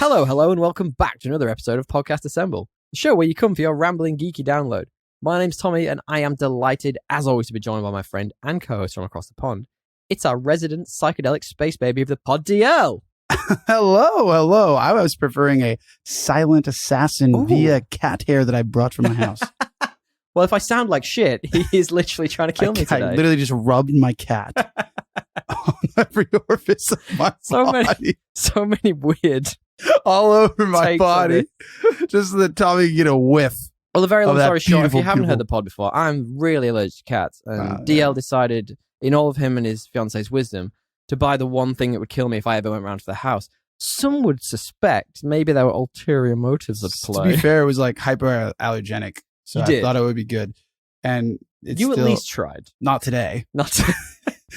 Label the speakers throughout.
Speaker 1: Hello, and welcome back to another episode of Podcast Assemble, the show where you come for your rambling, geeky download. My name's Tommy, and I am delighted, as always, to be joined by my friend and co-host from across the pond. It's our resident psychedelic space baby of the pod, DL.
Speaker 2: Hello. I was preferring a silent assassin via cat hair that I brought from my house.
Speaker 1: Well, if I sound like shit, he is literally trying to kill me today.
Speaker 2: I literally just rubbed my cat on every orifice of my body.
Speaker 1: So many weird...
Speaker 2: all over my body, just so that Tommy can get a whiff.
Speaker 1: Well, the very long story short, if you haven't heard the pod before, I'm really allergic to cats, and DL decided, in all of him and his fiance's wisdom, to buy the one thing that would kill me if I ever went round to the house. Some would suspect maybe there were ulterior motives at play.
Speaker 2: To be fair, it was like hypoallergenic, so I thought it would be good. And
Speaker 1: you at least tried.
Speaker 2: Not today.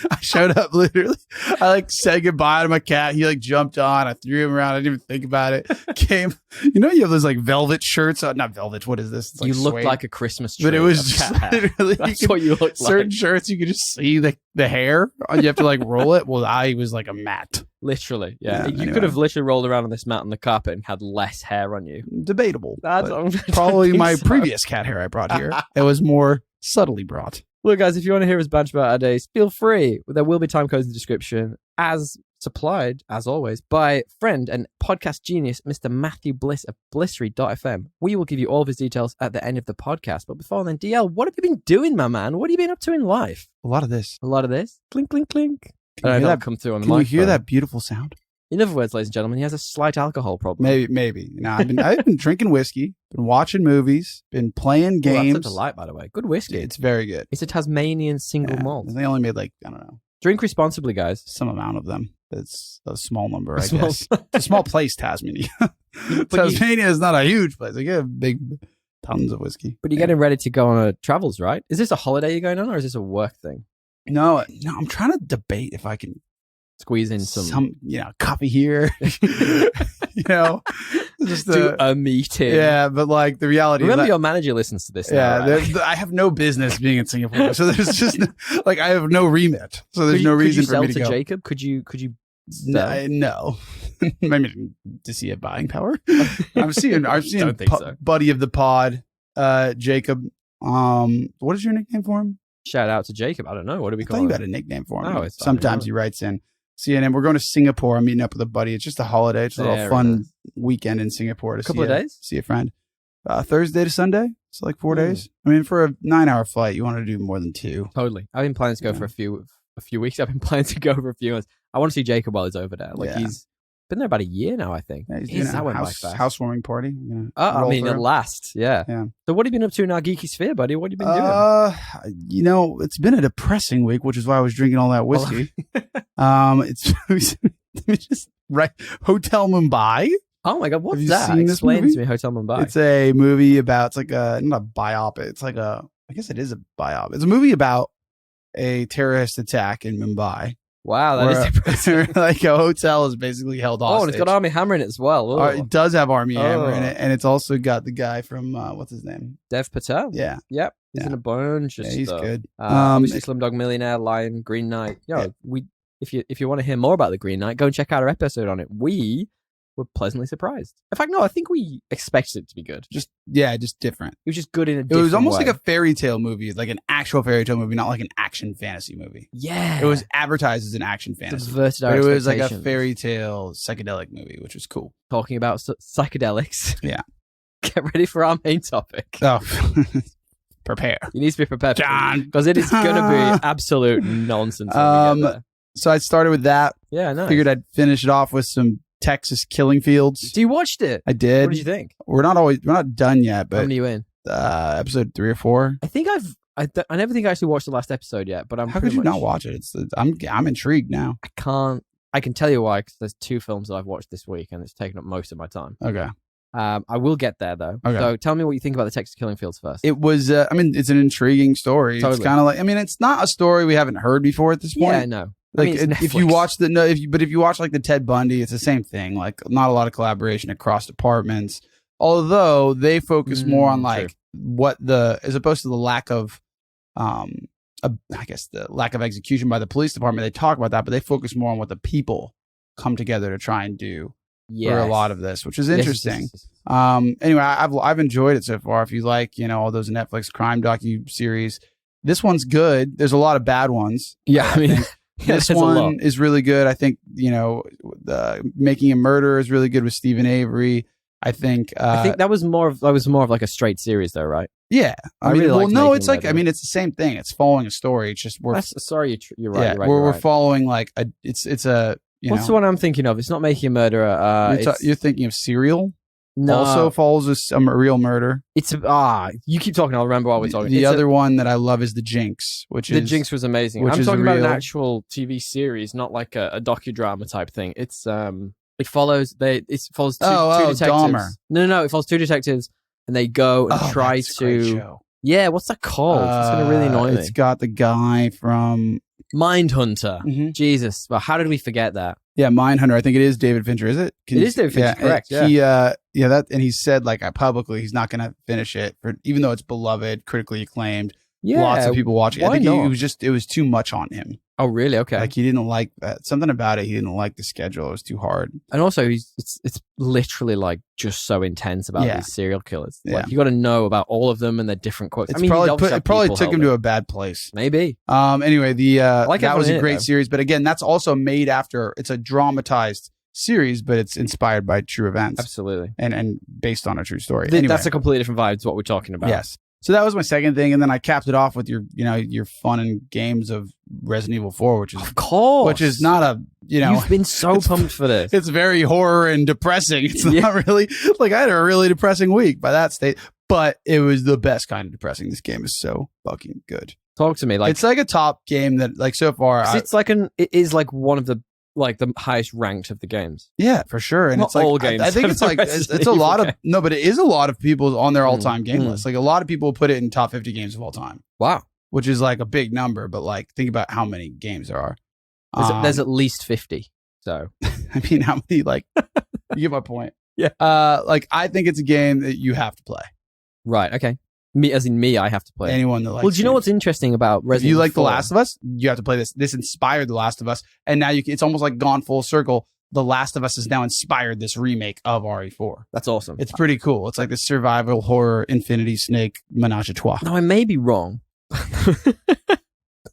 Speaker 2: I showed up literally. I said goodbye to my cat. He jumped on. I threw him around. I didn't even think about it. Came, you have those velvet shirts. Not velvet. What is this? It's
Speaker 1: you looked like a Christmas tree.
Speaker 2: But it was just literally.
Speaker 1: That's what you looked like.
Speaker 2: Certain shirts, you could just see the hair. You have to roll it. Well, I was like a mat.
Speaker 1: Literally, yeah. You could have literally rolled around on this mat on the carpet and had less hair on you.
Speaker 2: Debatable. Probably my previous cat hair I brought here. It was more subtly brought.
Speaker 1: Look, guys, if you want to hear us banter about our days, feel free. There will be time codes in the description, as supplied, as always, by friend and podcast genius, Mr. Matthew Bliss of Blissery.fm. We will give you all of his details at the end of the podcast. But before then, DL, what have you been doing, my man? What have you been up to in life?
Speaker 2: A lot of this.
Speaker 1: Clink, clink, clink.
Speaker 2: Can you hear that come through on the microphone? Can you hear that beautiful sound?
Speaker 1: In other words, ladies and gentlemen, he has a slight alcohol problem.
Speaker 2: Maybe. No, I've been drinking whiskey, been watching movies, been playing games.
Speaker 1: That's a delight, by the way. Good whiskey.
Speaker 2: It's very good.
Speaker 1: It's a Tasmanian single malt.
Speaker 2: They only made I don't know.
Speaker 1: Drink responsibly, guys.
Speaker 2: Some amount of them. It's a small number, I guess. It's a small place, Tasmania. Tasmania is not a huge place. They get tons of whiskey.
Speaker 1: But you're getting ready to go on travels, right? Is this a holiday you're going on, or is this a work thing?
Speaker 2: No. I'm trying to debate if I can
Speaker 1: squeeze in some
Speaker 2: coffee here. Just
Speaker 1: do a meeting.
Speaker 2: Yeah, but the reality.
Speaker 1: Remember, your manager listens to this.
Speaker 2: Yeah,
Speaker 1: now, right?
Speaker 2: I have no business being in Singapore, so there's just I have no remit, so there's no reason for me to go.
Speaker 1: Jacob? Could you?
Speaker 2: No. Maybe to see a buying power. I've seen buddy of the pod, Jacob. What is your nickname for him?
Speaker 1: Shout out to Jacob. I don't know. What do we call him?
Speaker 2: You got a nickname for him.
Speaker 1: Oh,
Speaker 2: sometimes he writes in. CNN. We're going to Singapore. I'm meeting up with a buddy. It's just a holiday. It's a little fun weekend in Singapore to
Speaker 1: couple of days?
Speaker 2: See a friend. Thursday to Sunday. It's 4 days. I mean, for a 9-hour flight, you want to do more than 2.
Speaker 1: Totally. I've been planning to go for a few weeks. I've been planning to go for a few months. I want to see Jacob while he's over there. He's been there about a year now, I think.
Speaker 2: Yeah, he's doing a housewarming party.
Speaker 1: At last. Yeah. So what have you been up to in our geeky sphere, buddy? What have you been
Speaker 2: doing? It's been a depressing week, which is why I was drinking all that whiskey. It's Hotel Mumbai.
Speaker 1: Oh my God, what's that? Explain to me Hotel Mumbai.
Speaker 2: It's a movie about, not a biopic. It's I guess it is a biopic. It's a movie about a terrorist attack in Mumbai.
Speaker 1: Wow, that is depressing.
Speaker 2: A hotel is basically held hostage.
Speaker 1: Oh, and it's got Army Hammer in it as well.
Speaker 2: It does have Army Hammer in it, and it's also got the guy from what's his name?
Speaker 1: Dev Patel.
Speaker 2: Yeah.
Speaker 1: Yep. He's in a bunch of stuff.
Speaker 2: He's good.
Speaker 1: Obviously, Slumdog Millionaire, Lion, Green Knight. If you want to hear more about the Green Knight, go and check out our episode on it. We were pleasantly surprised. In fact, no, I think we expected it to be good.
Speaker 2: Just different.
Speaker 1: It was just good in a different way.
Speaker 2: It was almost like a fairy tale movie, like an actual fairy tale movie, not like an action fantasy movie.
Speaker 1: Yeah.
Speaker 2: It was advertised as an action fantasy. But it was like a fairy tale psychedelic movie, which was cool.
Speaker 1: Talking about psychedelics.
Speaker 2: Yeah.
Speaker 1: Get ready for our main topic.
Speaker 2: Oh, prepare.
Speaker 1: You need to be prepared,
Speaker 2: John,
Speaker 1: because it is going to be absolute nonsense when we get there.
Speaker 2: So I started with that.
Speaker 1: Yeah, nice.
Speaker 2: Figured I'd finish it off with some Texas Killing Fields.
Speaker 1: So you watched it?
Speaker 2: I did.
Speaker 1: What did you think?
Speaker 2: We're not done yet, but
Speaker 1: how many are you in?
Speaker 2: Episode 3 or 4.
Speaker 1: I think I never think I actually watched the last episode yet, but
Speaker 2: how could you not watch it? I'm intrigued now.
Speaker 1: I can tell you why, because there's 2 films that I've watched this week, and it's taken up most of my time.
Speaker 2: Okay.
Speaker 1: I will get there though.
Speaker 2: Okay.
Speaker 1: So tell me what you think about the Texas Killing Fields first.
Speaker 2: It was, it's an intriguing story.
Speaker 1: Totally.
Speaker 2: It's kind of it's not a story we haven't heard before at this point.
Speaker 1: Yeah, no.
Speaker 2: If you watch if you watch the Ted Bundy, it's the same thing. Not a lot of collaboration across departments. Although they focus more on as opposed to the lack of, I guess the lack of execution by the police department. They talk about that, but they focus more on what the people come together to try and do. for a lot of this, which is interesting. Anyway, I've enjoyed it so far. If you like, all those Netflix crime docu-series, this one's good. There's a lot of bad ones.
Speaker 1: Yeah, I mean,
Speaker 2: this one is really good. I think, the Making a Murder is really good with Stephen Avery. I think
Speaker 1: that was more of like a straight series, though, right?
Speaker 2: Yeah,
Speaker 1: I mean,
Speaker 2: well, no, it's like, it's the same thing. It's following a story. It's just you're right.
Speaker 1: Yeah,
Speaker 2: we're following like it's a.
Speaker 1: What's the one I'm thinking of? It's not Making a Murderer.
Speaker 2: You're thinking of Serial.
Speaker 1: No,
Speaker 2: also follows a real murder.
Speaker 1: It's you keep talking. I'll remember while we're talking.
Speaker 2: The other one that I love is The Jinx,
Speaker 1: The Jinx was amazing. I'm talking about an actual TV series, not like a docudrama type thing. It's It follows two detectives.
Speaker 2: Dahmer.
Speaker 1: No, it follows two detectives and they go and try to. Yeah, what's that called? It's gonna really annoy me.
Speaker 2: It's got the guy from
Speaker 1: Mindhunter.
Speaker 2: Mm-hmm.
Speaker 1: Jesus, well, how did we forget that?
Speaker 2: Yeah, Mindhunter. I think it is David Fincher. Is it?
Speaker 1: It is David Fincher. Correct.
Speaker 2: And he said like publicly he's not gonna finish it, even though it's beloved, critically acclaimed.
Speaker 1: Yeah,
Speaker 2: lots of people watching. I think
Speaker 1: not?
Speaker 2: it was too much on him.
Speaker 1: Oh, really? Okay.
Speaker 2: Like he didn't like that. Something about it. He didn't like the schedule. It was too hard.
Speaker 1: And also, it's literally like just so intense about these serial killers.
Speaker 2: Yeah.
Speaker 1: Like you got to know about all of them and their different quotes.
Speaker 2: It probably took him to a bad place.
Speaker 1: Maybe.
Speaker 2: Anyway, that was a great
Speaker 1: though.
Speaker 2: series, but again, that's also made after. It's a dramatized series, but it's inspired by true events.
Speaker 1: Absolutely.
Speaker 2: And based on a true story.
Speaker 1: That's a completely different vibe to what we're talking about.
Speaker 2: Yes. So that was my second thing, and then I capped it off with your fun and games of Resident Evil 4, which is not a
Speaker 1: You've been so pumped for this.
Speaker 2: It's very horror and depressing. It's not really like I had a really depressing week by that state, but it was the best kind of depressing. This game is so fucking good.
Speaker 1: Talk to me, like
Speaker 2: it's like a top game that like so far.
Speaker 1: It is like one of the highest ranked of the games.
Speaker 2: Yeah, for sure. And
Speaker 1: not
Speaker 2: it's like
Speaker 1: all games.
Speaker 2: I think it's like it's a lot of but it is a lot of people on their all-time game list. Like a lot of people put it in top 50 games of all time.
Speaker 1: Wow,
Speaker 2: which is like a big number. But like think about how many games there are.
Speaker 1: There's at least 50. So
Speaker 2: I mean, how many? Like you get my point.
Speaker 1: Yeah.
Speaker 2: Like I think it's a game that you have to play.
Speaker 1: Right. Okay. Me, I have to play.
Speaker 2: Anyone that likes.
Speaker 1: Well, do you know what's interesting about Resident Evil?
Speaker 2: If you like
Speaker 1: 4?
Speaker 2: The Last of Us, you have to play this. This inspired The Last of Us, and now it's almost like gone full circle. The Last of Us has now inspired this remake of RE4.
Speaker 1: That's awesome.
Speaker 2: It's pretty cool. It's like this survival horror Infinity Snake menage a trois.
Speaker 1: No, I may be wrong.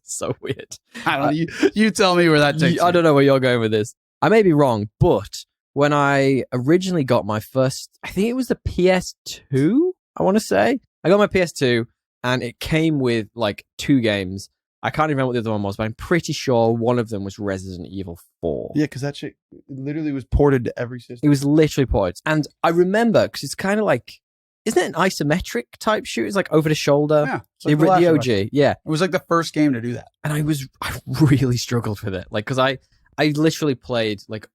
Speaker 1: So weird.
Speaker 2: I don't know. You tell me where that takes.
Speaker 1: I don't know where you're going with this. I may be wrong, but when I originally got my first, I think it was the PS2. I want to say. I got my PS2 and it came with like 2 games. I can't remember what the other one was, but I'm pretty sure one of them was Resident Evil 4.
Speaker 2: Yeah, because that shit literally was ported to every system.
Speaker 1: It was literally ported. And I remember, because it's kind of like, isn't it an isometric type shoot? It's like over the shoulder.
Speaker 2: Yeah. Like
Speaker 1: the OG. Yeah.
Speaker 2: It was like the first game to do that.
Speaker 1: And I really struggled with it. Like, because I literally played like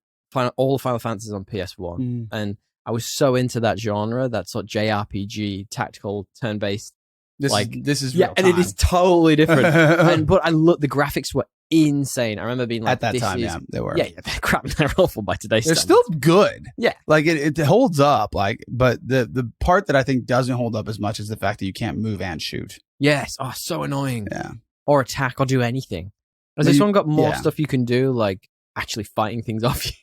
Speaker 1: all Final Fantasies on PS1. And I was so into that genre, that sort of JRPG, tactical, turn-based.
Speaker 2: This is real time.
Speaker 1: And it is totally different. But the graphics were insane. I remember being like,
Speaker 2: at that time, they were.
Speaker 1: Yeah, they're crap. They're awful by today's
Speaker 2: They're
Speaker 1: standards.
Speaker 2: still good.
Speaker 1: Yeah,
Speaker 2: like it holds up. Like, but the part that I think doesn't hold up as much is the fact that you can't move and shoot.
Speaker 1: Yes. Oh, so annoying.
Speaker 2: Yeah.
Speaker 1: Or attack or do anything. Has this one got more stuff you can do, like actually fighting things off you?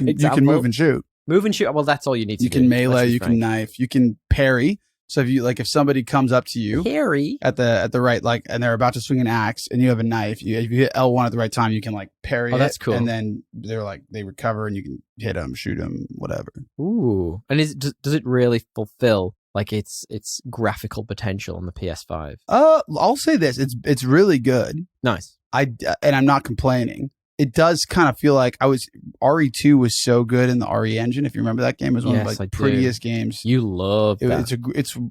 Speaker 2: You can move and shoot.
Speaker 1: Move and shoot. Well, that's all you need to do.
Speaker 2: You can melee, you can knife, you can parry. So if somebody comes up to you
Speaker 1: parry
Speaker 2: at the right, like, and they're about to swing an axe and you have a knife, if you hit L1 at the right time, you can like parry.
Speaker 1: Oh, that's cool.
Speaker 2: And then they recover and you can hit them, shoot them, whatever.
Speaker 1: Ooh. And does it really fulfill like its graphical potential on the PS5?
Speaker 2: I'll say this: it's really good.
Speaker 1: Nice.
Speaker 2: And I'm not complaining. It does kind of feel like RE2 was so good in the RE engine. If you remember that game, it was one of the prettiest games.
Speaker 1: You love that.
Speaker 2: It's a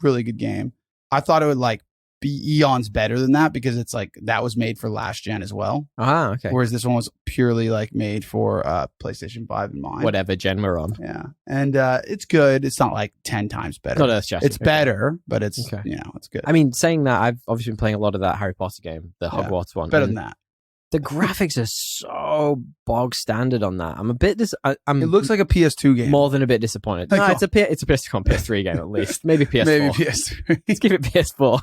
Speaker 2: really good game. I thought it would like be eons better than that because it's like that was made for last gen as well.
Speaker 1: Ah, okay.
Speaker 2: Whereas this one was purely like made for PlayStation 5 in mind.
Speaker 1: Whatever gen we're on.
Speaker 2: Yeah. And it's good. It's not like 10 times better.
Speaker 1: Not earth-shattering.
Speaker 2: It's better, but it's it's good.
Speaker 1: I mean, saying that, I've obviously been playing a lot of that Harry Potter game, the Hogwarts one.
Speaker 2: Better than that.
Speaker 1: The graphics are so bog standard on that. I'm a bit
Speaker 2: it looks like a PS2 game.
Speaker 1: More than a bit disappointed. No, it's a PS3 game at least. Maybe PS4.
Speaker 2: Maybe PS3.
Speaker 1: Let's give it PS4.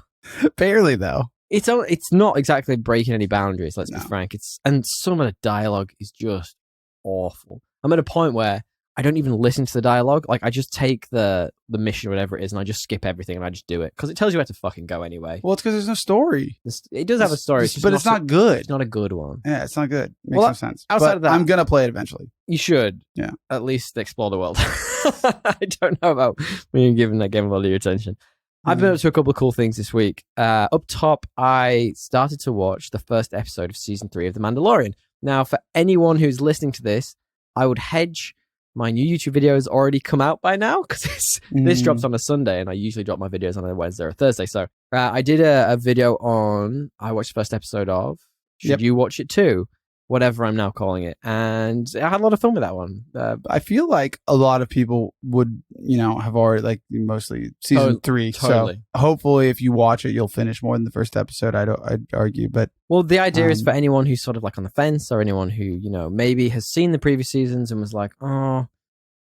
Speaker 2: Barely though.
Speaker 1: It's not exactly breaking any boundaries. Let's be frank. And some of the dialogue is just awful. I'm at a point where I don't even listen to the dialogue. Like, I just take the mission or whatever it is, and I just skip everything, and I just do it. Because it tells you where to fucking go anyway.
Speaker 2: Well, it's because there's no story.
Speaker 1: It does have a story.
Speaker 2: But it's not good.
Speaker 1: It's not a good one.
Speaker 2: Yeah, it's not good. Makes no sense.
Speaker 1: Outside of that,
Speaker 2: I'm going to play it eventually.
Speaker 1: You should.
Speaker 2: Yeah.
Speaker 1: At least explore the world. I don't know about when you're giving that game a lot of your attention. I've been up to a couple of cool things this week. Up top, I started to watch the first episode of season 3 of The Mandalorian. Now, for anyone who's listening to this, I would hedge my new YouTube video has already come out by now because this drops on a Sunday, and I usually drop my videos on a Wednesday or a Thursday. So I did a video on, I watched the first episode of Should You Watch It Too? Whatever I'm now calling it. And I had a lot of fun with that one.
Speaker 2: I feel like a lot of people would, have already, like, mostly season 3.
Speaker 1: Totally.
Speaker 2: So hopefully if you watch it, you'll finish more than the first episode, I'd argue. But
Speaker 1: well, the idea is for anyone who's sort of like on the fence, or anyone who, maybe has seen the previous seasons and was like, oh,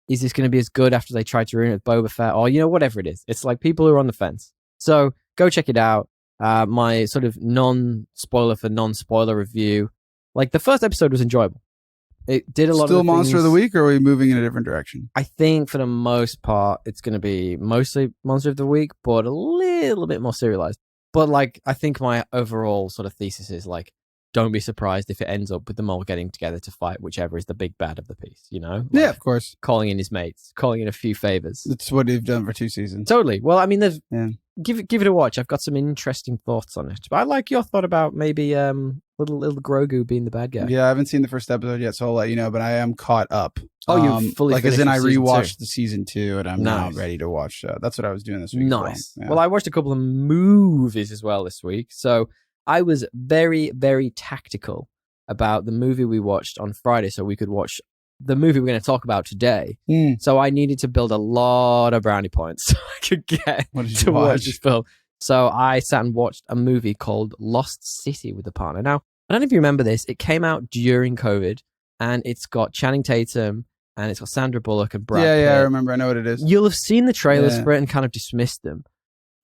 Speaker 1: is this going to be as good after they tried to ruin it with Boba Fett? Or, whatever it is. It's like people who are on the fence. So go check it out. My sort of non-spoiler for non-spoiler review. Like, the first episode was enjoyable. It did a lot of
Speaker 2: Still Monster of the Week, or are we moving in a different direction?
Speaker 1: I think for the most part, it's going to be mostly Monster of the Week, but a little bit more serialized. But, like, I think my overall sort of thesis is, like, don't be surprised if it ends up with them all getting together to fight whichever is the big bad of the piece, Like,
Speaker 2: yeah, of course.
Speaker 1: Calling in his mates, calling in a few favors.
Speaker 2: That's what they've done for 2 seasons.
Speaker 1: Totally. Well, I mean, give it a watch. I've got some interesting thoughts on it. But I like your thought about maybe little Grogu being the bad guy.
Speaker 2: Yeah, I haven't seen the first episode yet, so I'll let you know, but I am caught up.
Speaker 1: Oh, you fully
Speaker 2: like,
Speaker 1: finished
Speaker 2: as in I rewatched
Speaker 1: 2.
Speaker 2: the season 2, and I'm now ready to watch. That's what I was doing this week.
Speaker 1: Nice.
Speaker 2: Yeah.
Speaker 1: Well, I watched a couple of movies as well this week. So I was very, very tactical about the movie we watched on Friday, so we could watch the movie we're going to talk about today. So I needed to build a lot of brownie points so I could get to watch this film. So I sat and watched a movie called Lost City with a partner. Now, I don't know if you remember this. It came out during COVID, and it's got Channing Tatum, and it's got Sandra Bullock and Brad Pitt.
Speaker 2: Yeah, I remember. I know what it is.
Speaker 1: You'll have seen the trailers for it and kind of dismissed them.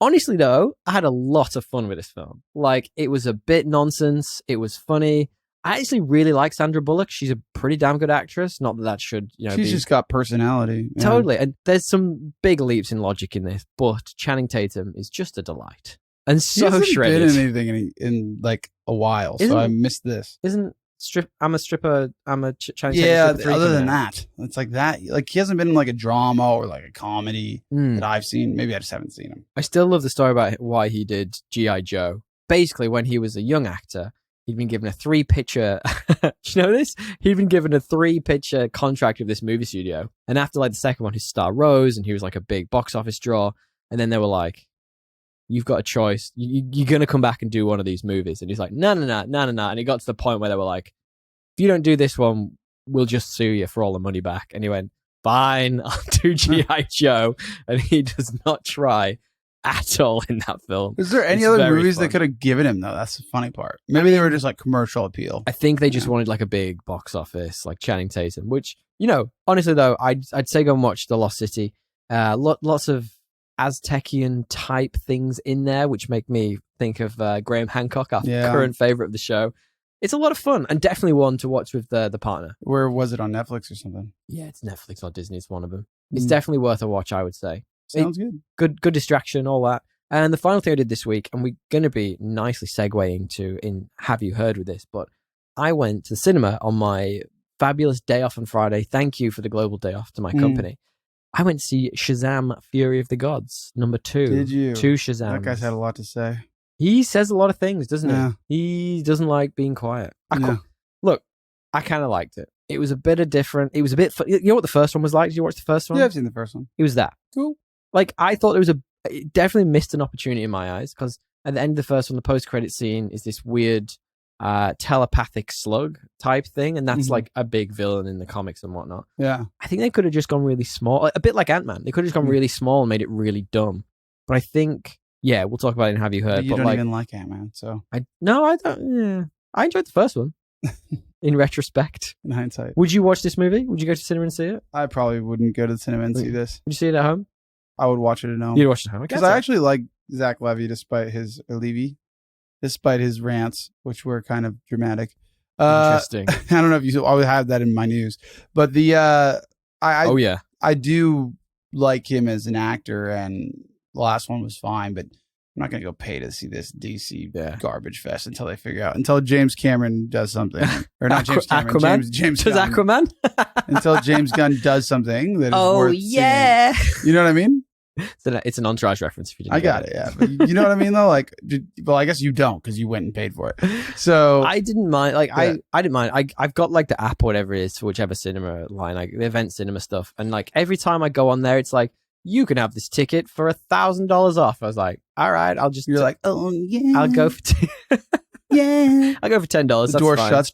Speaker 1: Honestly, though, I had a lot of fun with this film. Like, it was a bit nonsense. It was funny. I actually really like Sandra Bullock. She's a pretty damn good actress. Not that should,
Speaker 2: she's just got personality. Yeah.
Speaker 1: Totally. And there's some big leaps in logic in this, but Channing Tatum is just a delight. And so
Speaker 2: he
Speaker 1: shredded.
Speaker 2: hasn't been in anything in like a while, so I missed this.
Speaker 1: I'm a stripper. I'm a Channing Tatum.
Speaker 2: Yeah,
Speaker 1: stripper
Speaker 2: other than that, it's like that. Like, he hasn't been in like a drama or like a comedy that I've seen. Maybe I just haven't seen him.
Speaker 1: I still love the story about why he did G.I. Joe. Basically, when he was a young actor, he'd been given a 3-picture. Do you know this? He'd been given a 3-picture contract with this movie studio, and after like the second one, his star rose, and he was like a big box office draw. And then they were like, "You've got a choice. You're gonna come back and do one of these movies." And he's like, "No." And it got to the point where they were like, "If you don't do this one, we'll just sue you for all the money back." And he went, "Fine, I'll do G.I. Joe." And he does not try at all in that film.
Speaker 2: Is there any other movies they could have given him, though? That's the funny part. Maybe they were just like commercial appeal.
Speaker 1: I think they just wanted like a big box office, like Channing Tatum, which, honestly though, I'd say go and watch The Lost City. Lots of Aztecian type things in there, which make me think of Graham Hancock, our current favorite of the show. It's a lot of fun, and definitely one to watch with the partner.
Speaker 2: Where was it, on Netflix or something?
Speaker 1: Yeah, it's Netflix or Disney. It's one of them. It's definitely worth a watch, I would say.
Speaker 2: Sounds good.
Speaker 1: Good distraction, all that. And the final thing I did this week, and we're going to be nicely segueing to in Have You Heard with this, but I went to the cinema on my fabulous day off on Friday. Thank you for the global day off to my company. I went to see Shazam! Fury of the Gods, number 2.
Speaker 2: Did you?
Speaker 1: 2 Shazam.
Speaker 2: That guy's had a lot to say.
Speaker 1: He says a lot of things, doesn't
Speaker 2: he?
Speaker 1: He doesn't like being quiet. Look, I kind of liked it. It was a bit of different. It was a bit. You know what the first one was like? Did you watch the first one?
Speaker 2: Yeah, I've seen the first one.
Speaker 1: It was that.
Speaker 2: Cool.
Speaker 1: Like, I thought it definitely missed an opportunity in my eyes, because at the end of the first one, the post-credit scene is this weird telepathic slug type thing, and that's like a big villain in the comics and whatnot.
Speaker 2: Yeah.
Speaker 1: I think they could have just ggone really small, a bit like Ant-Man. They could have just gone really small and made it really dumb. But I think, we'll talk about it in Have You Heard.
Speaker 2: But you don't even like Ant-Man, so.
Speaker 1: I don't. Yeah. I enjoyed the first one. In retrospect.
Speaker 2: In hindsight.
Speaker 1: Would you watch this movie? Would you go to the cinema and see it?
Speaker 2: I probably wouldn't go to the cinema and see this.
Speaker 1: Would you see it at home?
Speaker 2: I would watch it at home.
Speaker 1: You'd watch it at home?
Speaker 2: Because I actually like Zach Levy despite his rants, which were kind of dramatic.
Speaker 1: Interesting.
Speaker 2: I don't know if I would have that in my news, but the I do like him as an actor, and the last one was fine, but I'm not going to go pay to see this DC garbage fest until James Cameron does something. Or not James Cameron,
Speaker 1: Aquaman?
Speaker 2: James
Speaker 1: Does
Speaker 2: Gunn.
Speaker 1: Aquaman?
Speaker 2: Until James Gunn does something that is worth seeing. You know what I mean?
Speaker 1: It's an Entourage reference if you didn't
Speaker 2: I got it, yeah. But you know what I mean, though? Like, well, I guess you don't because you went and paid for it. So
Speaker 1: I didn't mind. Like, I didn't mind. I've got like the app or whatever it is for whichever cinema line, like the event cinema stuff. And like every time I go on there, it's like, you can have this ticket for $1,000 off. I was like, all right, I'll just.
Speaker 2: You're like, oh yeah,
Speaker 1: I'll go for I'll go for $10.
Speaker 2: The door shuts.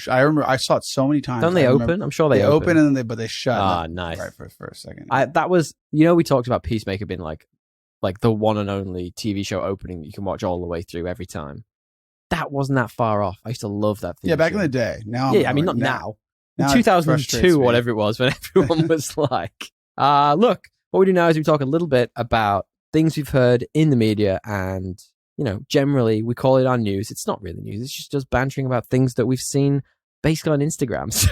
Speaker 2: I remember I saw it so many times.
Speaker 1: Don't they open? I'm sure they open
Speaker 2: and then they shut.
Speaker 1: Ah, nice.
Speaker 2: Right for a second.
Speaker 1: That was, we talked about Peacemaker being like the one and only TV show opening that you can watch all the way through every time. That wasn't that far off. I used to love that thing.
Speaker 2: Yeah, back in the day. Now,
Speaker 1: I mean, not now. In 2002, whatever it was, when everyone was like, look, what we do now is we talk a little bit about things we've heard in the media, and, generally we call it our news. It's not really news. It's just us bantering about things that we've seen basically on Instagram.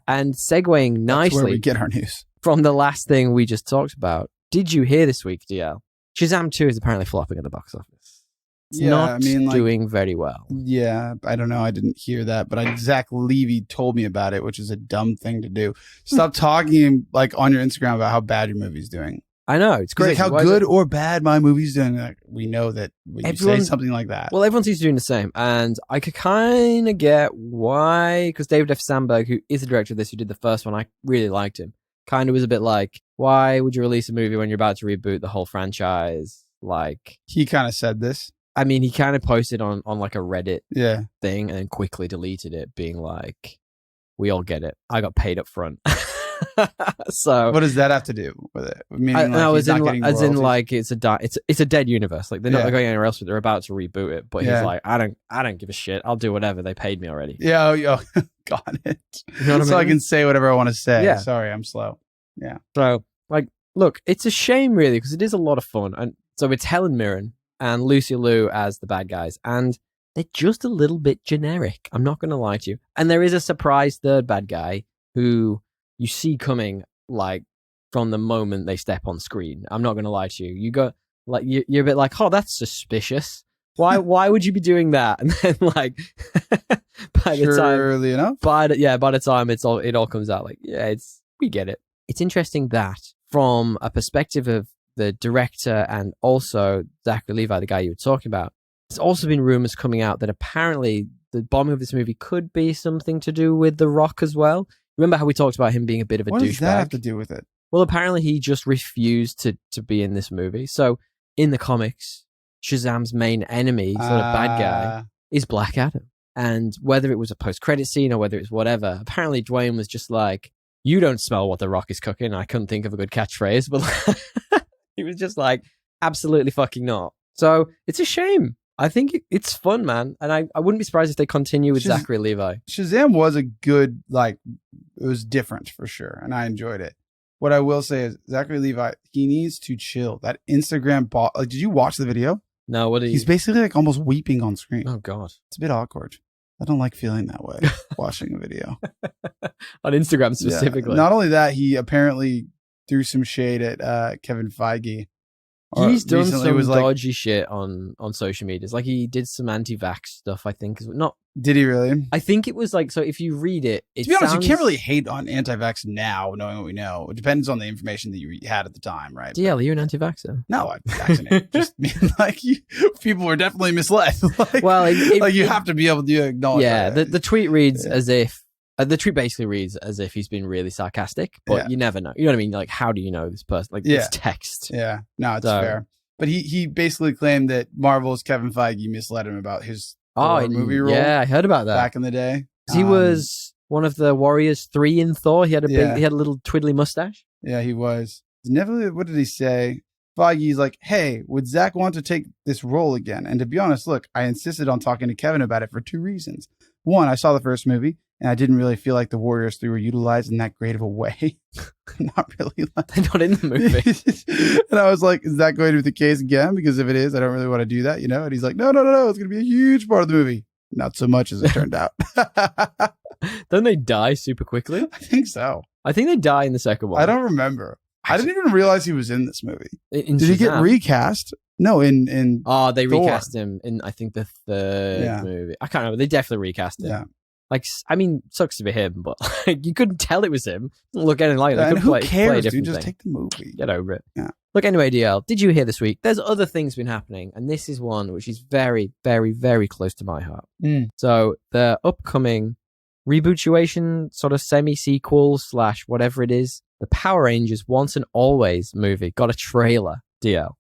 Speaker 1: And segueing nicely.
Speaker 2: That's where we get our news.
Speaker 1: From the last thing we just talked about. Did you hear this week, DL? Shazam 2 is apparently flopping at the box office. It's not doing very well.
Speaker 2: Yeah, I don't know. I didn't hear that, but Zach Levy told me about it, which is a dumb thing to do. Stop talking like on your Instagram about how bad your movie's doing.
Speaker 1: I know, it's great.
Speaker 2: Like how good or bad my movie's doing. Like, we know that when you say something like that.
Speaker 1: Well, everyone seems to be doing the same, and I could kind of get why, because David F. Sandberg, who is the director of this, who did the first one, I really liked him. Kind of was a bit like, why would you release a movie when you're about to reboot the whole franchise? Like,
Speaker 2: he kind of said this.
Speaker 1: I mean, he kind of posted on like a Reddit
Speaker 2: thing
Speaker 1: and then quickly deleted it, being like, we all get it. I got paid up front. So
Speaker 2: what does that have to do with it? Meaning,
Speaker 1: it's a dead universe. Like, they're not going anywhere else, but they're about to reboot it. But he's like, I don't give a shit. I'll do whatever. They paid me already.
Speaker 2: Yeah, got it. You know what I mean? I can say whatever I want to say. Yeah. Sorry, I'm slow. Yeah.
Speaker 1: So, like, look, it's a shame really, because it is a lot of fun. And so it's Helen Mirren and Lucy Liu as the bad guys, and they're just a little bit generic. I'm not going to lie to you. And there is a surprise third bad guy who you see coming, like, from the moment they step on screen. I'm not going to lie to you. You go, like, you're a bit like, oh, that's suspicious. Why would you be doing that? And then, like, by the time it all comes out, like, we get it. It's interesting that from a perspective of the director and also Zachary Levi, the guy you were talking about, there's also been rumors coming out that apparently the bombing of this movie could be something to do with The Rock as well. Remember how we talked about him being a bit of a douchebag?
Speaker 2: What does that have to do with it?
Speaker 1: Well, apparently he just refused to be in this movie. So in the comics, Shazam's main enemy, sort of bad guy, is Black Adam. And whether it was a post-credit scene or whether it's whatever, apparently Dwayne was just like, you don't smell what The Rock is cooking. I couldn't think of a good catchphrase, but he was just like, absolutely fucking not. So it's a shame. I think it's fun, man. And I wouldn't be surprised if they continue with Zachary Levi.
Speaker 2: Shazam was a good, like, it was different for sure. And I enjoyed it. What I will say is Zachary Levi, he needs to chill. That Instagram bot, like, did you watch the video?
Speaker 1: No,
Speaker 2: He's basically like almost weeping on screen.
Speaker 1: Oh, God.
Speaker 2: It's a bit awkward. I don't like feeling that way watching a video.
Speaker 1: On Instagram specifically.
Speaker 2: Yeah. Not only that, he apparently threw some shade at Kevin Feige.
Speaker 1: He's done some dodgy shit on social media. It's like he did some anti-vax stuff, I think.
Speaker 2: Did he really?
Speaker 1: I think it was like, so if you read it,
Speaker 2: to be honest, you can't really hate on anti-vax now, knowing what we know. It depends on the information that you had at the time, right?
Speaker 1: DL, are you an anti-vaxxer?
Speaker 2: No, I'm vaccinated. Just mean, like, people were definitely misled. Like, well, you have to be able to acknowledge that.
Speaker 1: Yeah, the tweet reads as if, the tweet basically reads as if he's been really sarcastic, but you never know. You know what I mean? Like, how do you know this person? Like, it's text.
Speaker 2: Yeah, no, it's fair. But he basically claimed that Marvel's Kevin Feige misled him about his movie role.
Speaker 1: Yeah, I heard about that
Speaker 2: back in the day.
Speaker 1: He was one of the Warriors 3 in Thor. He had he had a little twiddly mustache.
Speaker 2: Yeah, he was. Never. What did he say? Feige's like, hey, would Zach want to take this role again? And to be honest, look, I insisted on talking to Kevin about it for 2 reasons. One, I saw the first movie, and I didn't really feel like the Warriors 3 were utilized in that great of a way. Not really.
Speaker 1: They're not in the movie.
Speaker 2: And I was like, is that going to be the case again? Because if it is, I don't really want to do that, you know? And he's like, no. It's going to be a huge part of the movie. Not so much as it turned out.
Speaker 1: Don't they die super quickly?
Speaker 2: I think so.
Speaker 1: I think they die in the second one.
Speaker 2: I don't remember. I didn't even realize he was in this movie.
Speaker 1: Did
Speaker 2: he get recast? No, in
Speaker 1: Oh, they
Speaker 2: Thor.
Speaker 1: recast him in, I think, the third movie. I can't remember. They definitely recast him.
Speaker 2: Yeah.
Speaker 1: Like, I mean, sucks to be him, but like, you couldn't tell it was him. Doesn't look anything like it.
Speaker 2: And who cares,
Speaker 1: dude?
Speaker 2: Just take the movie.
Speaker 1: Get over it.
Speaker 2: Yeah.
Speaker 1: Look, anyway, DL, did you hear this week? There's other things been happening, and this is one which is very, very, very close to my heart. So the upcoming rebootuation, sort of semi-sequel / whatever it is, the Power Rangers Once and Always movie got a trailer, DL.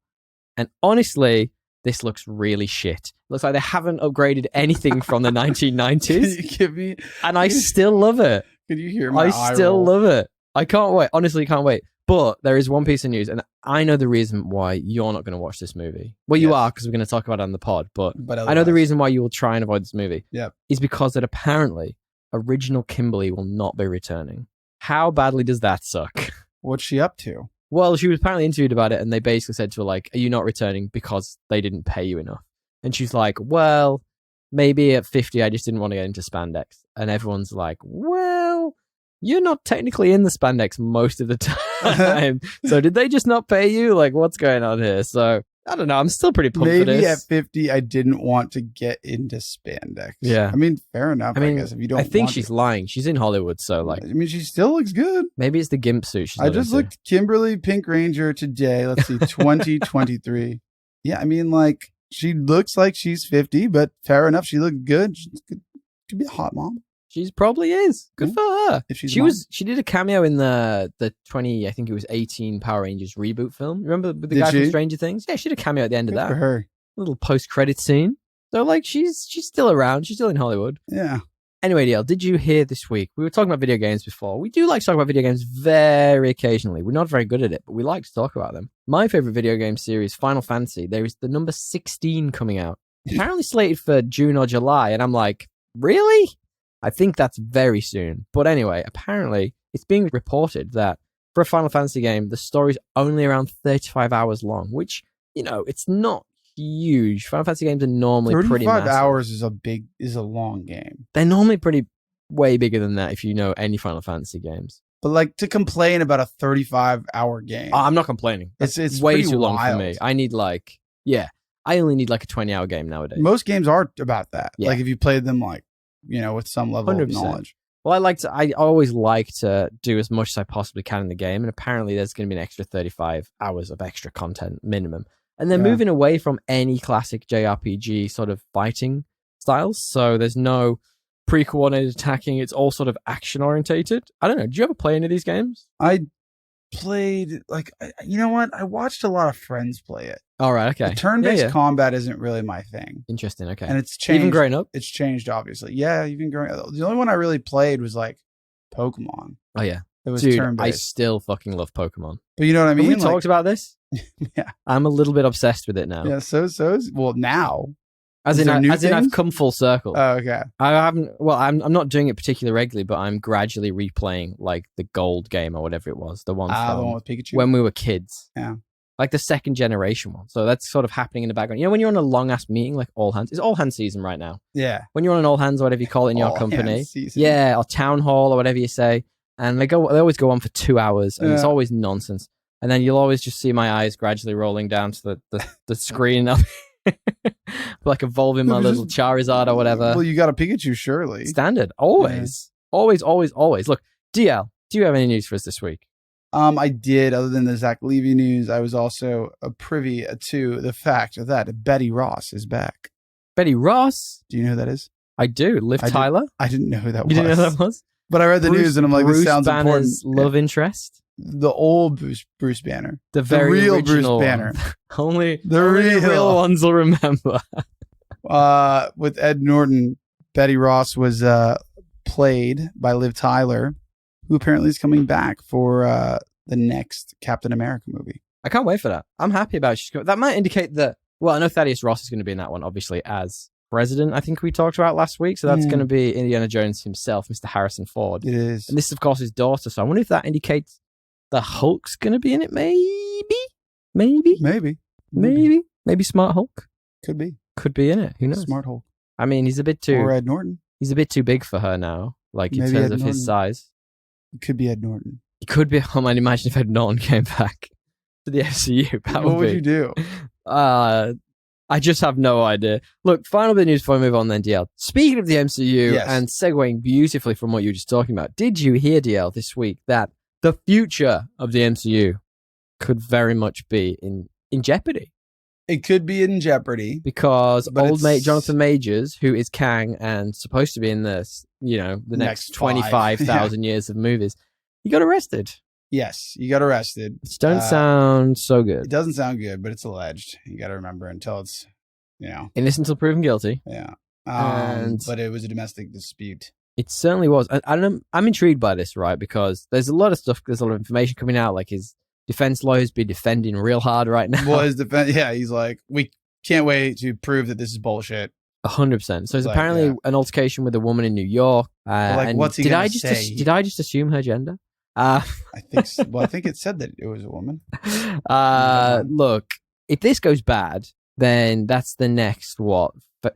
Speaker 1: And honestly, this looks really shit. Looks like they haven't upgraded anything from the 1990s.
Speaker 2: Can you give me?
Speaker 1: And I still love it.
Speaker 2: Can you hear my
Speaker 1: I still love it. I can't wait. Honestly, can't wait. But there is one piece of news, and I know the reason why you're not going to watch this movie. Well, you are, because we're going to talk about it on the pod. But I know the reason why you will try and avoid this movie.
Speaker 2: Yep.
Speaker 1: Is because that apparently original Kimberly will not be returning. How badly does that suck?
Speaker 2: What's she up to?
Speaker 1: Well, she was apparently interviewed about it, and they basically said to her, like, are you not returning because they didn't pay you enough? And she's like, well, maybe at 50, I just didn't want to get into spandex. And everyone's like, well, you're not technically in the spandex most of the time. So did they just not pay you? Like, what's going on here? So I don't know. I'm still pretty pumped for this.
Speaker 2: Maybe at 50, I didn't want to get into spandex.
Speaker 1: Yeah.
Speaker 2: I mean, fair enough, I guess. If you don't
Speaker 1: I think she's lying. She's in Hollywood, so like.
Speaker 2: I mean, she still looks good.
Speaker 1: Maybe it's the gimp suit she's
Speaker 2: I just looked Kimberly Pink Ranger today. Let's see, 2023. Yeah, I mean, like, she looks like she's 50, but fair enough. She looked good. She could be a hot mom.
Speaker 1: She probably is. Good for her.
Speaker 2: If she's
Speaker 1: she did a cameo in the 18 Power Rangers reboot film. Remember with the guy from Stranger Things? Yeah, she did a cameo at the end of that.
Speaker 2: For her.
Speaker 1: A little post-credit scene. So like she's still around. She's still in Hollywood.
Speaker 2: Yeah.
Speaker 1: Anyway, DL, did you hear this week? We were talking about video games before. We do like to talk about video games very occasionally. We're not very good at it, but we like to talk about them. My favorite video game series, Final Fantasy, there is the number 16 coming out. Apparently slated for June or July. And I'm like, really? I think that's very soon. But anyway, apparently it's being reported that for a Final Fantasy game, the story's only around 35 hours long, which, you know, it's not huge. Final Fantasy games are normally pretty massive.
Speaker 2: 35 hours is a long game.
Speaker 1: They're normally way bigger than that if you know any Final Fantasy games.
Speaker 2: But like to complain about a 35-hour game.
Speaker 1: I'm not complaining. It's way too long for me. I need I only need like a 20-hour game nowadays.
Speaker 2: Most games are about that.
Speaker 1: Yeah.
Speaker 2: Like if you played them like, you know, with some level
Speaker 1: 100%.
Speaker 2: of knowledge.
Speaker 1: Well, I always like to do as much as I possibly can in the game. And apparently there's going to be an extra 35 hours of extra content minimum. And they're moving away from any classic JRPG sort of fighting styles. So there's no pre-coordinated attacking. It's all sort of action orientated. I don't know. Do you ever play any of these games?
Speaker 2: I played, like, you know what? I watched a lot of friends play it.
Speaker 1: All right. Okay.
Speaker 2: The turn-based combat isn't really my thing.
Speaker 1: Interesting. Okay.
Speaker 2: And it's changed.
Speaker 1: Even growing up?
Speaker 2: It's changed, obviously. Yeah, even growing up. The only one I really played was like Pokemon.
Speaker 1: Oh, yeah.
Speaker 2: It was
Speaker 1: Dude,
Speaker 2: turn-based.
Speaker 1: I still fucking love Pokemon.
Speaker 2: But you know what I mean?
Speaker 1: Have we talked about this?
Speaker 2: Yeah.
Speaker 1: I'm a little bit obsessed with it now.
Speaker 2: Yeah, so well, now.
Speaker 1: As in I've come full circle.
Speaker 2: Oh, okay.
Speaker 1: I haven't. Well, I'm not doing it particularly regularly, but I'm gradually replaying like the gold game or whatever it was, the one
Speaker 2: with Pikachu
Speaker 1: when we were kids.
Speaker 2: Yeah,
Speaker 1: like the second generation one. So that's sort of happening in the background. You know, when you're on a long ass meeting, like all hands. It's all hands season right now.
Speaker 2: Yeah.
Speaker 1: When you're on an all hands or whatever you call it in your company, or town hall or whatever you say, and they always go on for 2 hours, and it's always nonsense. And then you'll always just see my eyes gradually rolling down to the screen. Like evolving my little Charizard or whatever.
Speaker 2: Well, you got a Pikachu, surely.
Speaker 1: Standard. Always. Yeah. Always. Look, DL, do you have any news for us this week?
Speaker 2: I did. Other than the Zach Levy news, I was also privy to the fact that Betty Ross is back.
Speaker 1: Betty Ross?
Speaker 2: Do you know who that is?
Speaker 1: I do. Liv Tyler?
Speaker 2: I didn't know who that was.
Speaker 1: You didn't know who that was?
Speaker 2: But I read the news and I'm like, this sounds
Speaker 1: Banner's
Speaker 2: important.
Speaker 1: Love interest?
Speaker 2: The old Bruce Banner.
Speaker 1: The real
Speaker 2: Bruce Banner.
Speaker 1: only real ones will remember.
Speaker 2: With Ed Norton, Betty Ross was played by Liv Tyler, who apparently is coming back for the next Captain America movie.
Speaker 1: I can't wait for that. I'm happy about it. That might indicate that, well, I know Thaddeus Ross is going to be in that one, obviously, as president, I think we talked about last week. So that's going to be Indiana Jones himself, Mr. Harrison Ford.
Speaker 2: It is.
Speaker 1: And this is, of course, his daughter. So I wonder if that indicates the Hulk's going to be in it, Maybe Smart Hulk.
Speaker 2: Could be
Speaker 1: in it. Who knows?
Speaker 2: Smart Hulk.
Speaker 1: I mean, he's a bit too...
Speaker 2: Or Ed Norton.
Speaker 1: He's a bit too big for her now. like in
Speaker 2: Maybe
Speaker 1: terms
Speaker 2: Ed
Speaker 1: of his
Speaker 2: Norton.
Speaker 1: size.
Speaker 2: It could be Ed Norton.
Speaker 1: It could be. I might imagine if Ed Norton came back to the MCU.
Speaker 2: What would you do?
Speaker 1: I just have no idea. Look, final bit of news before we move on then, DL. Speaking of the MCU
Speaker 2: Yes.
Speaker 1: and segueing beautifully from what you were just talking about, did you hear, DL, this week that the future of the MCU could very much be in jeopardy?
Speaker 2: It could be in jeopardy.
Speaker 1: Because
Speaker 2: But
Speaker 1: old mate
Speaker 2: it's-
Speaker 1: Jonathan Majors, who is Kang and supposed to be in this, the next
Speaker 2: Next
Speaker 1: 25,000 years of movies, he got arrested.
Speaker 2: Yes, you got arrested.
Speaker 1: It doesn't sound so
Speaker 2: It
Speaker 1: good.
Speaker 2: doesn't sound good, but it's alleged. You got to remember until it's,
Speaker 1: Innocent until proven guilty.
Speaker 2: yeah.
Speaker 1: And-
Speaker 2: But it was a domestic dispute.
Speaker 1: It certainly was. And I'm intrigued by this, right? Because there's a lot of stuff, there's a lot of information coming out, like his defense lawyers be defending real hard right now.
Speaker 2: Well, his defense, he's like, we can't wait to prove that this is bullshit.
Speaker 1: 100%. So there's
Speaker 2: Like,
Speaker 1: apparently
Speaker 2: yeah.
Speaker 1: an altercation with a woman in New York. And
Speaker 2: what's he
Speaker 1: did
Speaker 2: gonna
Speaker 1: I just
Speaker 2: say?
Speaker 1: did I just assume her gender?
Speaker 2: I think I think it said that it was a woman.
Speaker 1: Look, if this goes bad, then that's the next,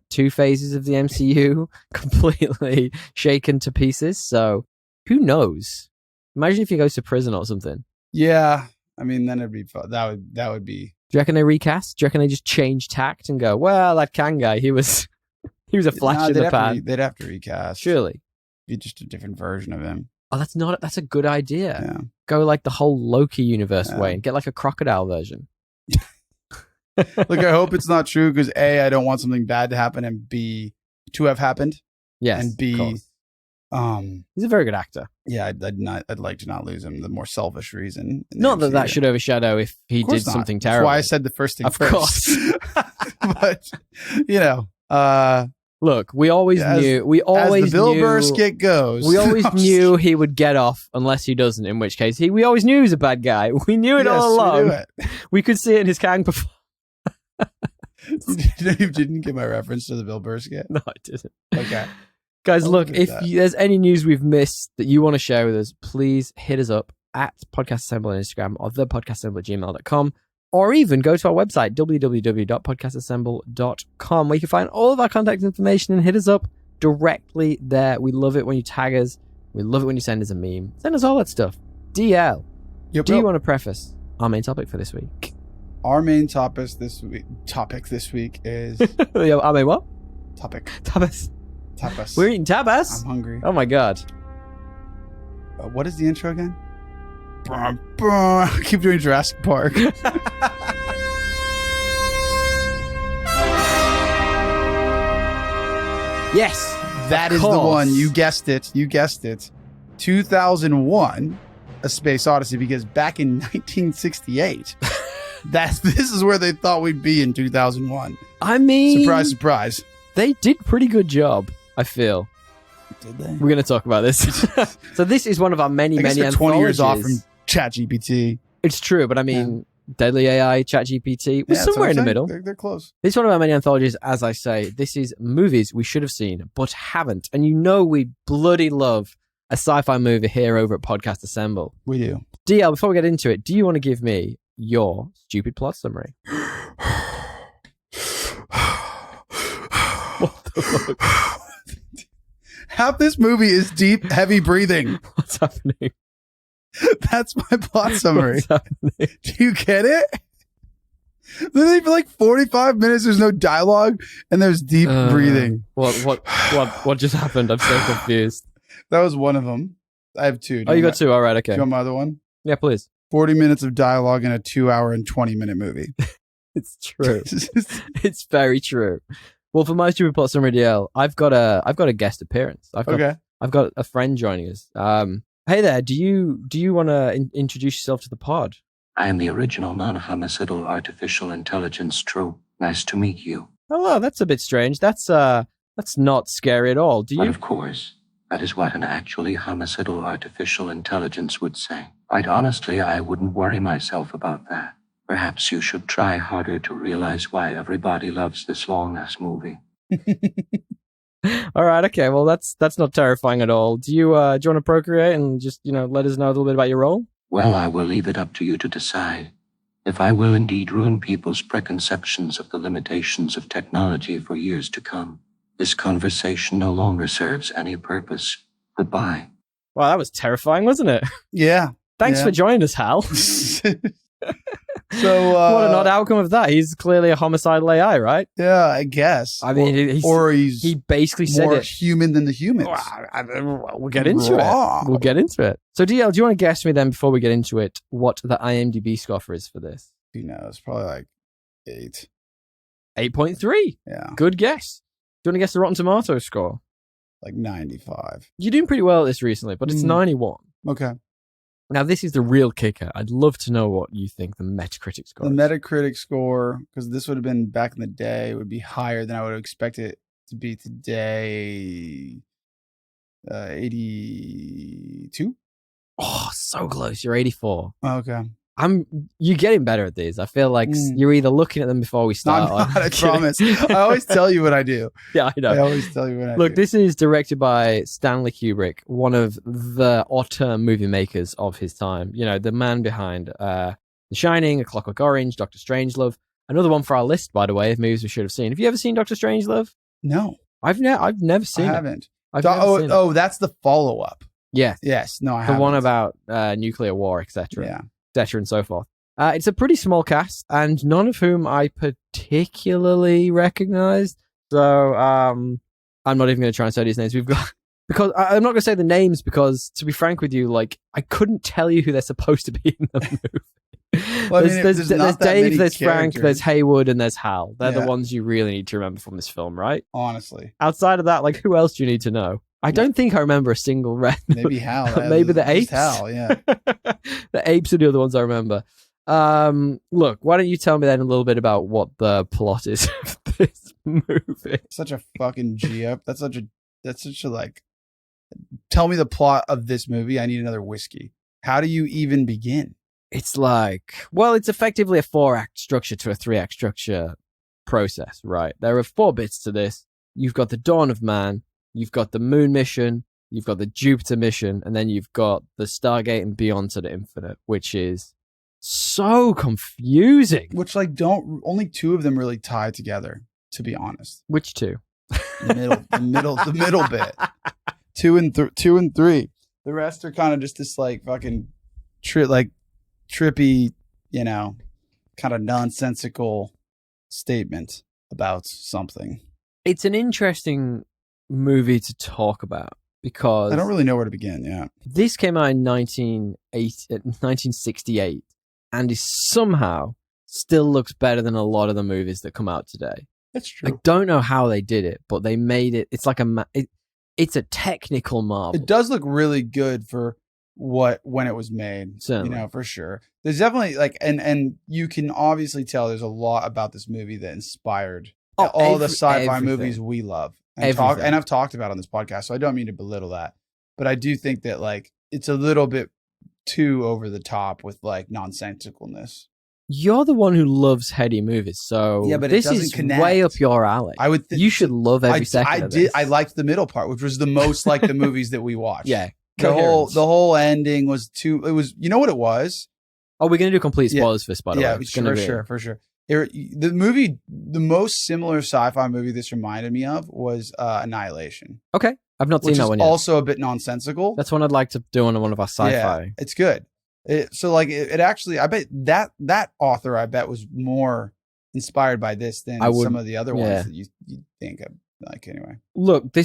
Speaker 1: 2 phases of the MCU completely shaken to pieces. So who knows? Imagine if he goes to prison or something.
Speaker 2: Yeah. I mean, then it'd be fun. That would be.
Speaker 1: Do you reckon they recast? Do you reckon they just change tact and go, well, that Kang guy, he was a flash in the pan?
Speaker 2: They'd have to recast.
Speaker 1: Surely.
Speaker 2: Be just a different version of him.
Speaker 1: Oh, that's a good idea.
Speaker 2: Yeah.
Speaker 1: Go like the whole Loki universe
Speaker 2: Yeah.
Speaker 1: way and get like a crocodile version.
Speaker 2: Look, I hope it's not true because A, I don't want something bad to happen, and B, to have happened.
Speaker 1: Yes.
Speaker 2: And
Speaker 1: of
Speaker 2: B,
Speaker 1: course.
Speaker 2: um,
Speaker 1: He's a very good actor.
Speaker 2: yeah, I'd like to not lose him. The more selfish reason. in the
Speaker 1: Not that that
Speaker 2: MCU.
Speaker 1: should overshadow if he
Speaker 2: Of course
Speaker 1: did
Speaker 2: not.
Speaker 1: something
Speaker 2: That's
Speaker 1: terrible.
Speaker 2: why I said the first thing
Speaker 1: Of
Speaker 2: first.
Speaker 1: course.
Speaker 2: But
Speaker 1: Look, we always
Speaker 2: As-
Speaker 1: knew. We
Speaker 2: as
Speaker 1: always
Speaker 2: the Bill
Speaker 1: knew.
Speaker 2: Burr skit goes,
Speaker 1: We always
Speaker 2: I'm just
Speaker 1: knew he would get off unless he doesn't. In which case, we always knew he was a bad guy. We knew it
Speaker 2: Yes,
Speaker 1: all
Speaker 2: we
Speaker 1: along.
Speaker 2: knew it.
Speaker 1: We could see it in his Kang performance.
Speaker 2: You didn't get my reference to the Bill Burr skit.
Speaker 1: No, I didn't.
Speaker 2: Okay.
Speaker 1: Guys,
Speaker 2: I'll
Speaker 1: look,
Speaker 2: look at
Speaker 1: if
Speaker 2: that.
Speaker 1: there's any news we've missed that you want to share with us, please hit us up at Podcast Assemble on Instagram or thepodcastassemble@gmail.com, or even go to our website, www.podcastassemble.com, where you can find all of our contact information and hit us up directly there. We love it when you tag us. We love it when you send us a meme. Send us all that stuff. DL, do you want to preface our main topic for this week?
Speaker 2: Our main topic this week is
Speaker 1: I mean, what?
Speaker 2: topic.
Speaker 1: Tapas.
Speaker 2: Tapas.
Speaker 1: We're eating tapas?
Speaker 2: I'm hungry.
Speaker 1: Oh my god.
Speaker 2: What is the intro again? Keep doing Jurassic Park.
Speaker 1: Yes.
Speaker 2: That
Speaker 1: of
Speaker 2: is the
Speaker 1: course.
Speaker 2: one. You guessed it. 2001, A Space Odyssey, because back in 1968, this is where they thought we'd be in 2001.
Speaker 1: I mean,
Speaker 2: Surprise, surprise.
Speaker 1: they did a pretty good job, I feel.
Speaker 2: Did they?
Speaker 1: We're going to talk about this. So this is one of our many,
Speaker 2: I guess
Speaker 1: many
Speaker 2: they're 20 years off from
Speaker 1: anthologies.
Speaker 2: ChatGPT.
Speaker 1: It's true, but I mean, Deadly AI, ChatGPT, was
Speaker 2: Yeah, that's
Speaker 1: somewhere
Speaker 2: what
Speaker 1: in the
Speaker 2: I'm saying.
Speaker 1: middle.
Speaker 2: They're close.
Speaker 1: This is one of our many anthologies, as I say. This is movies we should have seen, but haven't. And you know we bloody love a sci-fi movie here over at Podcast Assemble.
Speaker 2: We do.
Speaker 1: DL, before we get into it, do you want to give me your stupid plot summary? What the fuck?
Speaker 2: Half this movie is deep, heavy breathing.
Speaker 1: What's happening?
Speaker 2: That's my plot summary.
Speaker 1: What's happening?
Speaker 2: Do you get it? Literally for like 45 minutes, there's no dialogue and there's deep breathing.
Speaker 1: What just happened? I'm so confused.
Speaker 2: That was one of them. I have two.
Speaker 1: Oh, you got two. All right,
Speaker 2: Do
Speaker 1: okay.
Speaker 2: you want my other one?
Speaker 1: Yeah, please.
Speaker 2: 40 minutes of dialogue in a 2-hour and 20-minute movie.
Speaker 1: It's true. It's very true. Well, for my stupid plot summary, DL, I've got a guest appearance. I've got a friend joining us. Hey there. Do you want to introduce yourself to the pod?
Speaker 3: I am the original non-homicidal artificial intelligence trope. Nice to meet you.
Speaker 1: Hello. That's a bit strange. That's not scary at all. Do
Speaker 3: But
Speaker 1: you?
Speaker 3: of course, that is what an actually homicidal artificial intelligence would say. Quite honestly, I wouldn't worry myself about that. Perhaps you should try harder to realize why everybody loves this long-ass movie.
Speaker 1: All right. Okay. Well, that's not terrifying at all. Do you want to procreate and just let us know a little bit about your role?
Speaker 3: Well, I will leave it up to you to decide if I will indeed ruin people's preconceptions of the limitations of technology for years to come. This conversation no longer serves any purpose. Goodbye.
Speaker 1: Wow, that was terrifying, wasn't it?
Speaker 2: Yeah.
Speaker 1: Thanks for joining us, Hal.
Speaker 2: So
Speaker 1: what an odd outcome of that. He's clearly a homicidal AI, right?
Speaker 2: Yeah, I guess.
Speaker 1: I mean, he basically said
Speaker 2: more
Speaker 1: it.
Speaker 2: human than the humans.
Speaker 1: We'll get into it. We'll get into it. So, DL, do you want to guess me then before we get into it what the IMDb score is for this?
Speaker 2: Who knows? Probably like 8.
Speaker 1: 8.3.
Speaker 2: Yeah.
Speaker 1: Good guess. Do you want to guess the Rotten Tomatoes score?
Speaker 2: Like 95.
Speaker 1: You're doing pretty well at this recently, but it's 91.
Speaker 2: Okay.
Speaker 1: Now, this is the real kicker. I'd love to know what you think the Metacritic score
Speaker 2: The
Speaker 1: is.
Speaker 2: Metacritic score, because this would have been back in the day, would be higher than I would expect it to be today. 82?
Speaker 1: Oh, so close. You're 84.
Speaker 2: Okay.
Speaker 1: You're getting better at these. I feel like you're either looking at them before we start.
Speaker 2: No, I'm not, I promise. I always tell you what I do.
Speaker 1: Yeah, I know.
Speaker 2: I always tell you what I do.
Speaker 1: Look, this is directed by Stanley Kubrick, one of the auteur movie makers of his time. You know, the man behind The Shining, A Clockwork Orange, Dr. Strangelove. Another one for our list, by the way, of movies we should have seen. Have you ever seen Dr. Strangelove?
Speaker 2: No.
Speaker 1: I've never seen it.
Speaker 2: I haven't.
Speaker 1: I've never seen it.
Speaker 2: Oh, that's the follow-up.
Speaker 1: Yeah.
Speaker 2: Yes. No, I haven't.
Speaker 1: The one about nuclear war, etc.
Speaker 2: Yeah.
Speaker 1: Etc. and so forth. It's a pretty small cast, and none of whom I particularly recognized. So I'm not even going to try and say these names. We've got because I'm not going to say the names because, to be frank with you, like I couldn't tell you who they're supposed to be in the movie.
Speaker 2: Well,
Speaker 1: there's Dave, there's Frank, there's Haywood, and there's Hal. They're the ones you really need to remember from this film, right?
Speaker 2: Honestly.
Speaker 1: Outside of that, like who else do you need to know? I don't think I remember a single
Speaker 2: Maybe Hal.
Speaker 1: Maybe the apes.
Speaker 2: Hal, yeah.
Speaker 1: The apes are the other ones I remember. Look, why don't you tell me then a little bit about what the plot is of this movie?
Speaker 2: Such a fucking G-up. That's such a like, tell me the plot of this movie. I need another whiskey. How do you even begin?
Speaker 1: It's like, well, it's effectively a 4-act structure to a 3-act structure process, right? There are 4 bits to this. You've got the Dawn of Man, you've got the Moon mission, you've got the Jupiter mission, and then you've got the Stargate and Beyond to the Infinite, which is so confusing.
Speaker 2: Which only 2 of them really tie together, to be honest.
Speaker 1: Which 2?
Speaker 2: The middle bit. 2 and 3. The rest are kind of just this like fucking trippy, you know, kind of nonsensical statement about something.
Speaker 1: It's an interesting movie to talk about because
Speaker 2: I don't really know where to begin. Yeah.
Speaker 1: This came out in 1968. And it somehow still looks better than a lot of the movies that come out today.
Speaker 2: That's true.
Speaker 1: I don't know how they did it, but they made it. It's like it's a technical marvel.
Speaker 2: It does look really good for when it was made.
Speaker 1: Certainly.
Speaker 2: You know, for sure. There's definitely like, and you can obviously tell there's a lot about this movie that inspired all the sci-fi movies we love and I've talked about on this podcast. So I don't mean to belittle that, but I do think that like it's a little bit too over the top with like nonsensicalness.
Speaker 1: You're the one who loves heady movies, so
Speaker 2: yeah, but
Speaker 1: this is way up your alley.
Speaker 2: I would.
Speaker 1: You should love every second of this.
Speaker 2: I liked the middle part, which was the most like the movies that we watched.
Speaker 1: Yeah,
Speaker 2: the whole ending was too. It was. You know what it was?
Speaker 1: Oh, we're gonna do complete spoilers for this, by the way.
Speaker 2: Yeah, for sure. The movie, the most similar sci-fi movie this reminded me of was Annihilation.
Speaker 1: Okay. I've not seen that one yet.
Speaker 2: Also a bit nonsensical.
Speaker 1: That's one I'd like to do on one of our sci-fi.
Speaker 2: Yeah, it's good. It actually, I bet that author, I bet, was more inspired by this than some of the other ones that you think of. Like, anyway.
Speaker 1: Look,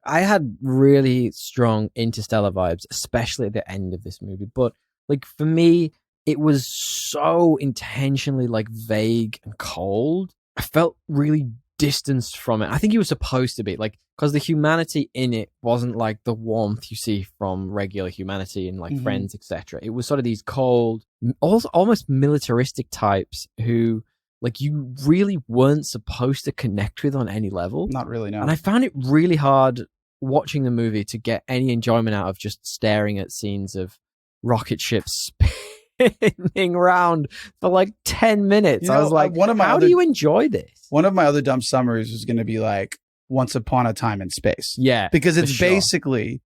Speaker 1: I had really strong Interstellar vibes, especially at the end of this movie. But like for me, it was so intentionally like vague and cold. I felt really distanced from it. I think he was supposed to be like, because the humanity in it wasn't like the warmth you see from regular humanity and like Friends, etc. It was sort of these cold, almost militaristic types who like you really weren't supposed to connect with on any level.
Speaker 2: Not really, no.
Speaker 1: And I found it really hard watching the movie to get any enjoyment out of just staring at scenes of rocket ships spinning around for like 10 minutes. I was like, how do you enjoy this?
Speaker 2: One of my other dumb summaries was going to be like Once Upon a Time in Space.
Speaker 1: Yeah.
Speaker 2: Because it's basically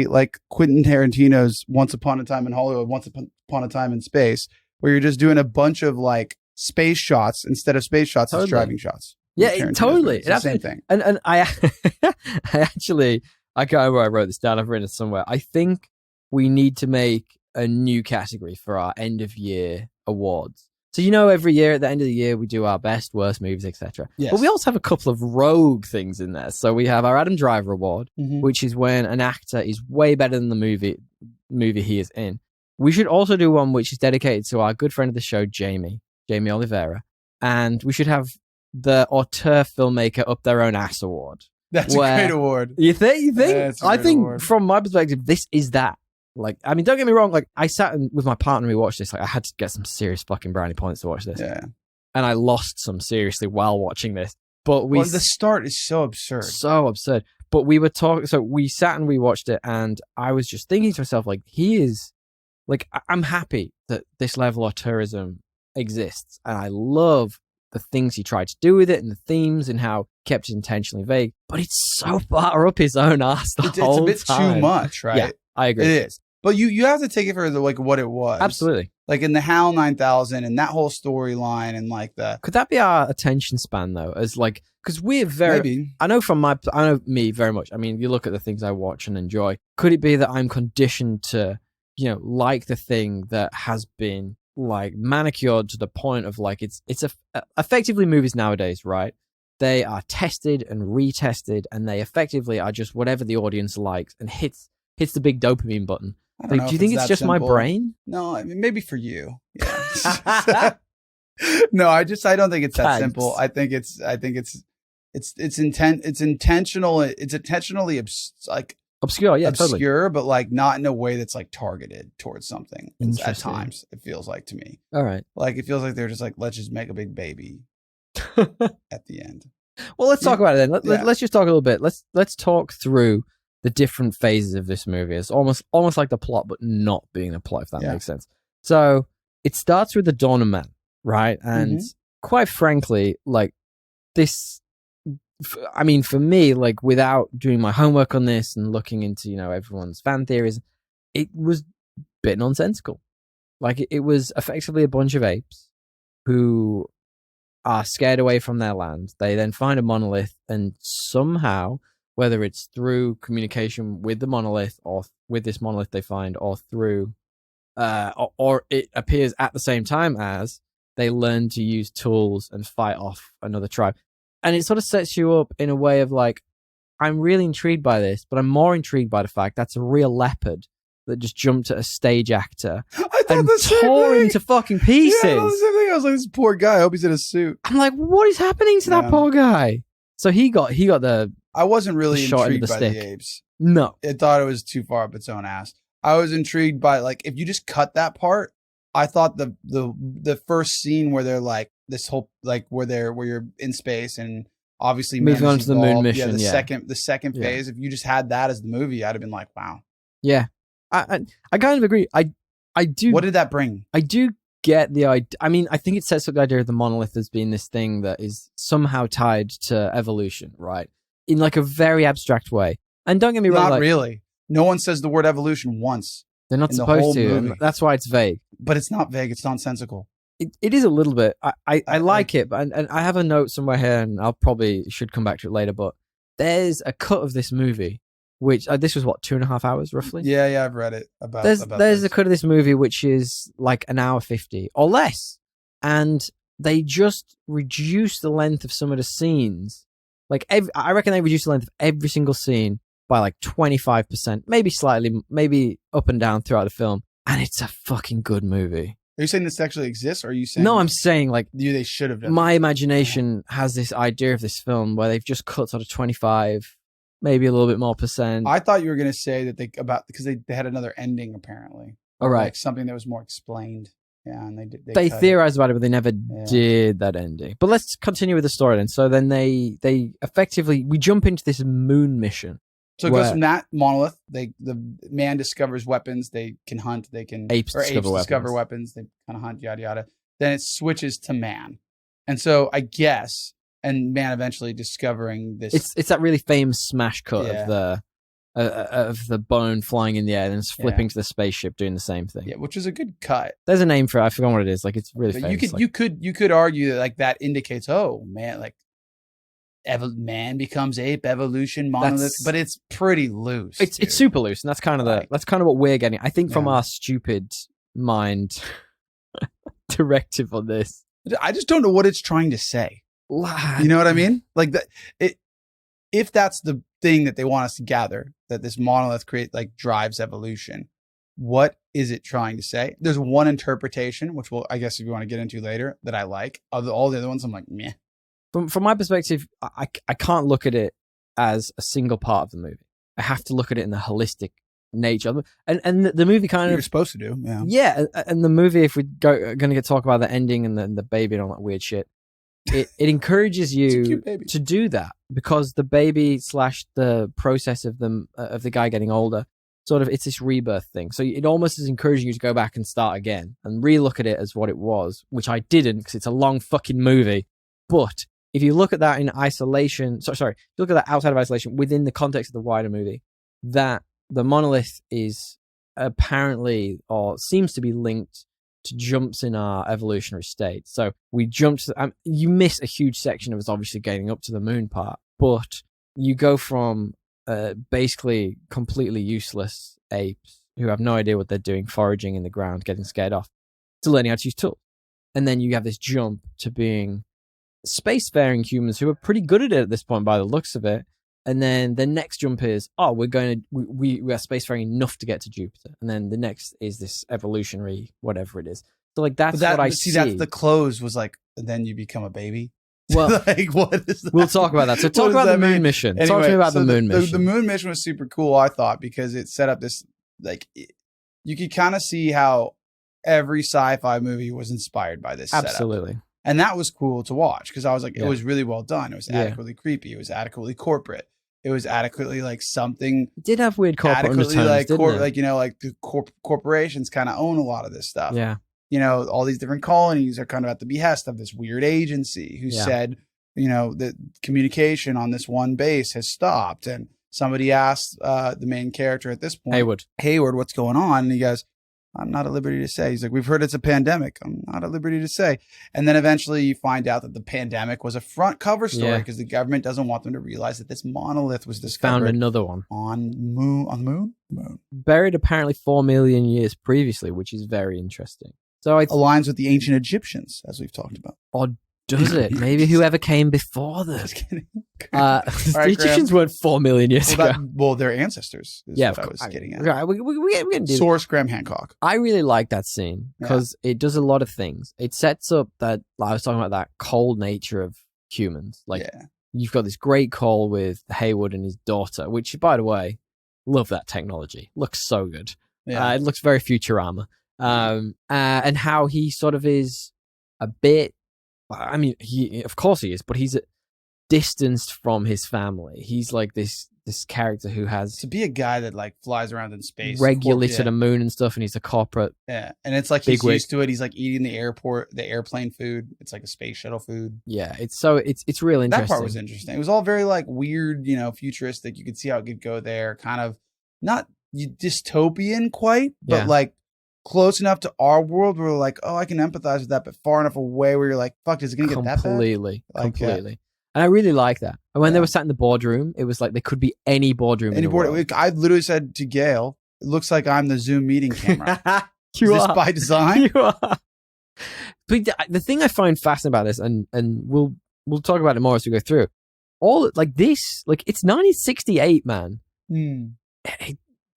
Speaker 2: like Quentin Tarantino's Once Upon a Time in Hollywood, Once Upon a Time in Space, where you're just doing a bunch of like space shots instead of space shots, it's driving shots.
Speaker 1: Yeah, totally.
Speaker 2: It's the same thing.
Speaker 1: And I actually, I can't remember where I wrote this down. I've written it somewhere. I think we need to make a new category for our end of year awards. So, every year at the end of the year, we do our best, worst movies, etc.
Speaker 2: Yes.
Speaker 1: But we also have a couple of rogue things in there. So we have our Adam Driver Award, which is when an actor is way better than the movie he is in. We should also do one which is dedicated to our good friend of the show, Jamie Oliveira. And we should have the auteur filmmaker up their own ass award.
Speaker 2: That's a great award.
Speaker 1: You think?
Speaker 2: Yeah,
Speaker 1: I think
Speaker 2: award.
Speaker 1: From my perspective, this is that. Like, I mean, don't get me wrong. Like, I sat with my partner and we watched this. Like, I had to get some serious fucking brownie points to watch this.
Speaker 2: Yeah.
Speaker 1: And I lost some seriously while watching this. But
Speaker 2: the start is so absurd.
Speaker 1: So absurd. But we were talking, so we sat and we watched it, and I was just thinking to myself, like, he is, like, I'm happy that this level of tourism exists. And I love the things he tried to do with it and the themes and how he kept it intentionally vague. But it's so far up his own ass the whole time.
Speaker 2: It's a bit too much, right?
Speaker 1: Yeah, I agree.
Speaker 2: It is. But you have to take it for what it was.
Speaker 1: Absolutely.
Speaker 2: Like in the HAL 9000 and that whole storyline and like the...
Speaker 1: Could that be our attention span though? As like, because we're very...
Speaker 2: Maybe.
Speaker 1: I know me very much. I mean, you look at the things I watch and enjoy. Could it be that I'm conditioned to, like the thing that has been like manicured to the point of like, it's effectively movies nowadays, right? They are tested and retested and they effectively are just whatever the audience likes and hits the big dopamine button. Like, do you think it's just my brain?
Speaker 2: No, I mean, maybe for you. Yeah. No, I don't think it's that simple. I think it's intentional. It's intentionally
Speaker 1: obscure. Yeah,
Speaker 2: obscure,
Speaker 1: totally.
Speaker 2: but like not in a way that's like targeted towards something. At times, it feels like to me.
Speaker 1: All right.
Speaker 2: Like it feels like they're just like, let's just make a big baby at the end.
Speaker 1: Well, let's talk about it then. Let's just talk a little bit. Let's talk through the different phases of this movie. It's almost like the plot, but not being the plot, if that makes sense. So it starts with the dawn of man, right? And quite frankly, like this, I mean, for me, like without doing my homework on this and looking into, everyone's fan theories, it was a bit nonsensical. Like it was effectively a bunch of apes who are scared away from their land. They then find a monolith and somehow, whether it's through communication with the monolith or with this monolith they find, or through, or it appears at the same time as they learn to use tools and fight off another tribe. And it sort of sets you up in a way of like, I'm really intrigued by this, but I'm more intrigued by the fact that's a real leopard that just jumped at a stage actor and tore him to fucking pieces.
Speaker 2: Yeah, the same thing. I was like, this poor guy, I hope he's in a suit.
Speaker 1: I'm like, what is happening to that poor guy? So he got the...
Speaker 2: I wasn't really intrigued by
Speaker 1: stick.
Speaker 2: the apes.
Speaker 1: No.
Speaker 2: I thought it was too far up its own ass. I was intrigued by, like, if you just cut that part, I thought the first scene where they're like, this whole, like, where you're in space and obviously
Speaker 1: moving on to the moon mission.
Speaker 2: The second phase, if you just had that as the movie, I'd have been like, wow.
Speaker 1: Yeah. I kind of agree. I do.
Speaker 2: What did that bring?
Speaker 1: I do get the idea. I mean, I think it sets up the idea of the monolith as being this thing that is somehow tied to evolution, right? In like a very abstract way. And don't get me wrong.
Speaker 2: Not really. No one says the word evolution once.
Speaker 1: They're not supposed to. And that's why it's vague.
Speaker 2: But it's not vague. It's nonsensical.
Speaker 1: It is a little bit. I like it, but and I have a note somewhere here, and I'll probably should come back to it later. But there's a cut of this movie, which this was what 2.5 hours roughly.
Speaker 2: Yeah, I've read it about.
Speaker 1: There's a cut of this movie which is like an hour 50 or less, and they just reduce the length of some of the scenes. Like I reckon they reduced the length of every single scene by like 25%, maybe slightly, maybe up and down throughout the film, and it's a fucking good movie.
Speaker 2: Are you saying this actually exists, or are you saying...
Speaker 1: No, I'm saying like...
Speaker 2: They should have done
Speaker 1: my imagination has this idea of this film where they've just cut sort of 25, maybe a little bit more percent.
Speaker 2: I thought you were going to say that because they had another ending, apparently.
Speaker 1: All right.
Speaker 2: Like something that was more explained. Yeah, and
Speaker 1: they theorized about it, but they never did that ending. But let's continue with the story then. So then they effectively... We jump into this moon mission.
Speaker 2: So it goes from that monolith. The man discovers weapons. They can hunt. They can
Speaker 1: apes discover
Speaker 2: weapons. They kind of hunt. Yada yada. Then it switches to man, and so I guess man eventually discovering this.
Speaker 1: It's that really famous smash cut of the bone flying in the air and then flipping to the spaceship doing the same thing.
Speaker 2: Yeah, which is a good cut.
Speaker 1: There's a name for it. I forgot what it is. Like it's really famous.
Speaker 2: You could argue that like that indicates, oh man, like man becomes ape, evolution, monolith, but it's pretty loose.
Speaker 1: It's super loose, and that's kind of that's kind of what we're getting. I think from our stupid mind directive on this.
Speaker 2: I just don't know what it's trying to say. You know what I mean? Like that. If that's the thing that they want us to gather, that this monolith drives evolution, what is it trying to say? There's one interpretation, which I guess if you want to get into later, that I like. Of all the other ones, I'm like, meh.
Speaker 1: From my perspective, I can't look at it as a single part of the movie. I have to look at it in the holistic nature of it. And the movie kind of...
Speaker 2: You're supposed to do, yeah.
Speaker 1: Yeah, and the movie, if we're going to talk about the ending and the baby and all that weird shit, it encourages you to do that, because the baby / the process of the guy getting older, sort of, it's this rebirth thing. So it almost is encouraging you to go back and start again and relook at it as what it was, which I didn't, because it's a long fucking movie. But if you look at that in isolation, if you look at that outside of isolation within the context of the wider movie, that the monolith is apparently, or seems to be linked to jumps in our evolutionary state. So we jumped, you miss a huge section of us obviously getting up to the moon part, but you go from basically completely useless apes who have no idea what they're doing, foraging in the ground, getting scared off, to learning how to use tools. And then you have this jump to being spacefaring humans who are pretty good at it at this point by the looks of it. And then the next jump is, we are spacefaring enough to get to Jupiter. And then the next is this evolutionary whatever it is. So that's what I see.
Speaker 2: That's the close was like, and then you become a baby.
Speaker 1: Well,
Speaker 2: what is that?
Speaker 1: We'll talk about that. So talk about the moon mission.
Speaker 2: Anyway,
Speaker 1: talk to me about the moon mission.
Speaker 2: The moon mission was super cool, I thought, because it set up this, you could kind of see how every sci-fi movie was inspired by this
Speaker 1: Absolutely.
Speaker 2: setup. And that was cool to watch, because I was like, it was really well done. It was adequately creepy. It was adequately corporate. It was adequately something.
Speaker 1: It did have weird corporate undertones,
Speaker 2: the corporations kind of own a lot of this stuff.
Speaker 1: Yeah.
Speaker 2: All these different colonies are kind of at the behest of this weird agency who said, that communication on this one base has stopped. And somebody asked the main character at this point, Hayward, what's going on? And he goes, I'm not at liberty to say. He's like, we've heard it's a pandemic. I'm not at liberty to say. And then eventually you find out that the pandemic was a front cover story, because the government doesn't want them to realize that this monolith was discovered.
Speaker 1: Found another one.
Speaker 2: On the moon?
Speaker 1: Buried apparently 4 million years previously, which is very interesting. So it
Speaker 2: aligns with the ancient Egyptians, as we've talked about.
Speaker 1: Or does it? Maybe whoever came before them. Just kidding. The Egyptians weren't 4 million years ago.
Speaker 2: Their ancestors is what I was getting at.
Speaker 1: Right, we can do
Speaker 2: Source Graham Hancock.
Speaker 1: I really like that scene because it does a lot of things. It sets up that, I was talking about that cold nature of humans. You've got this great call with Hayward and his daughter, which, by the way, love that technology. Looks so good. Yeah. It looks very Futurama. And how he sort of is a bit, of course he is, but he's distanced from his family. He's like this character who has
Speaker 2: to be a guy that flies around in space
Speaker 1: regularly to the moon and stuff, and he's a corporate.
Speaker 2: Yeah, and it's like he's used to it. He's like eating the airplane food. It's like a space shuttle food.
Speaker 1: Yeah, it's real interesting.
Speaker 2: That part was interesting. It was all very weird, futuristic. You could see how it could go there. Kind of not dystopian quite, but close enough to our world where we're like, oh, I can empathize with that, but far enough away where you're like, fuck, is it going to get that bad?
Speaker 1: Completely. And I really like that. And when they were sat in the boardroom, it was like they could be any boardroom.
Speaker 2: I literally said to Gail, it looks like I'm the Zoom meeting camera. Is this by design?
Speaker 1: You are. But the thing I find fascinating about this, and we'll talk about it more as we go through, it's 1968, man.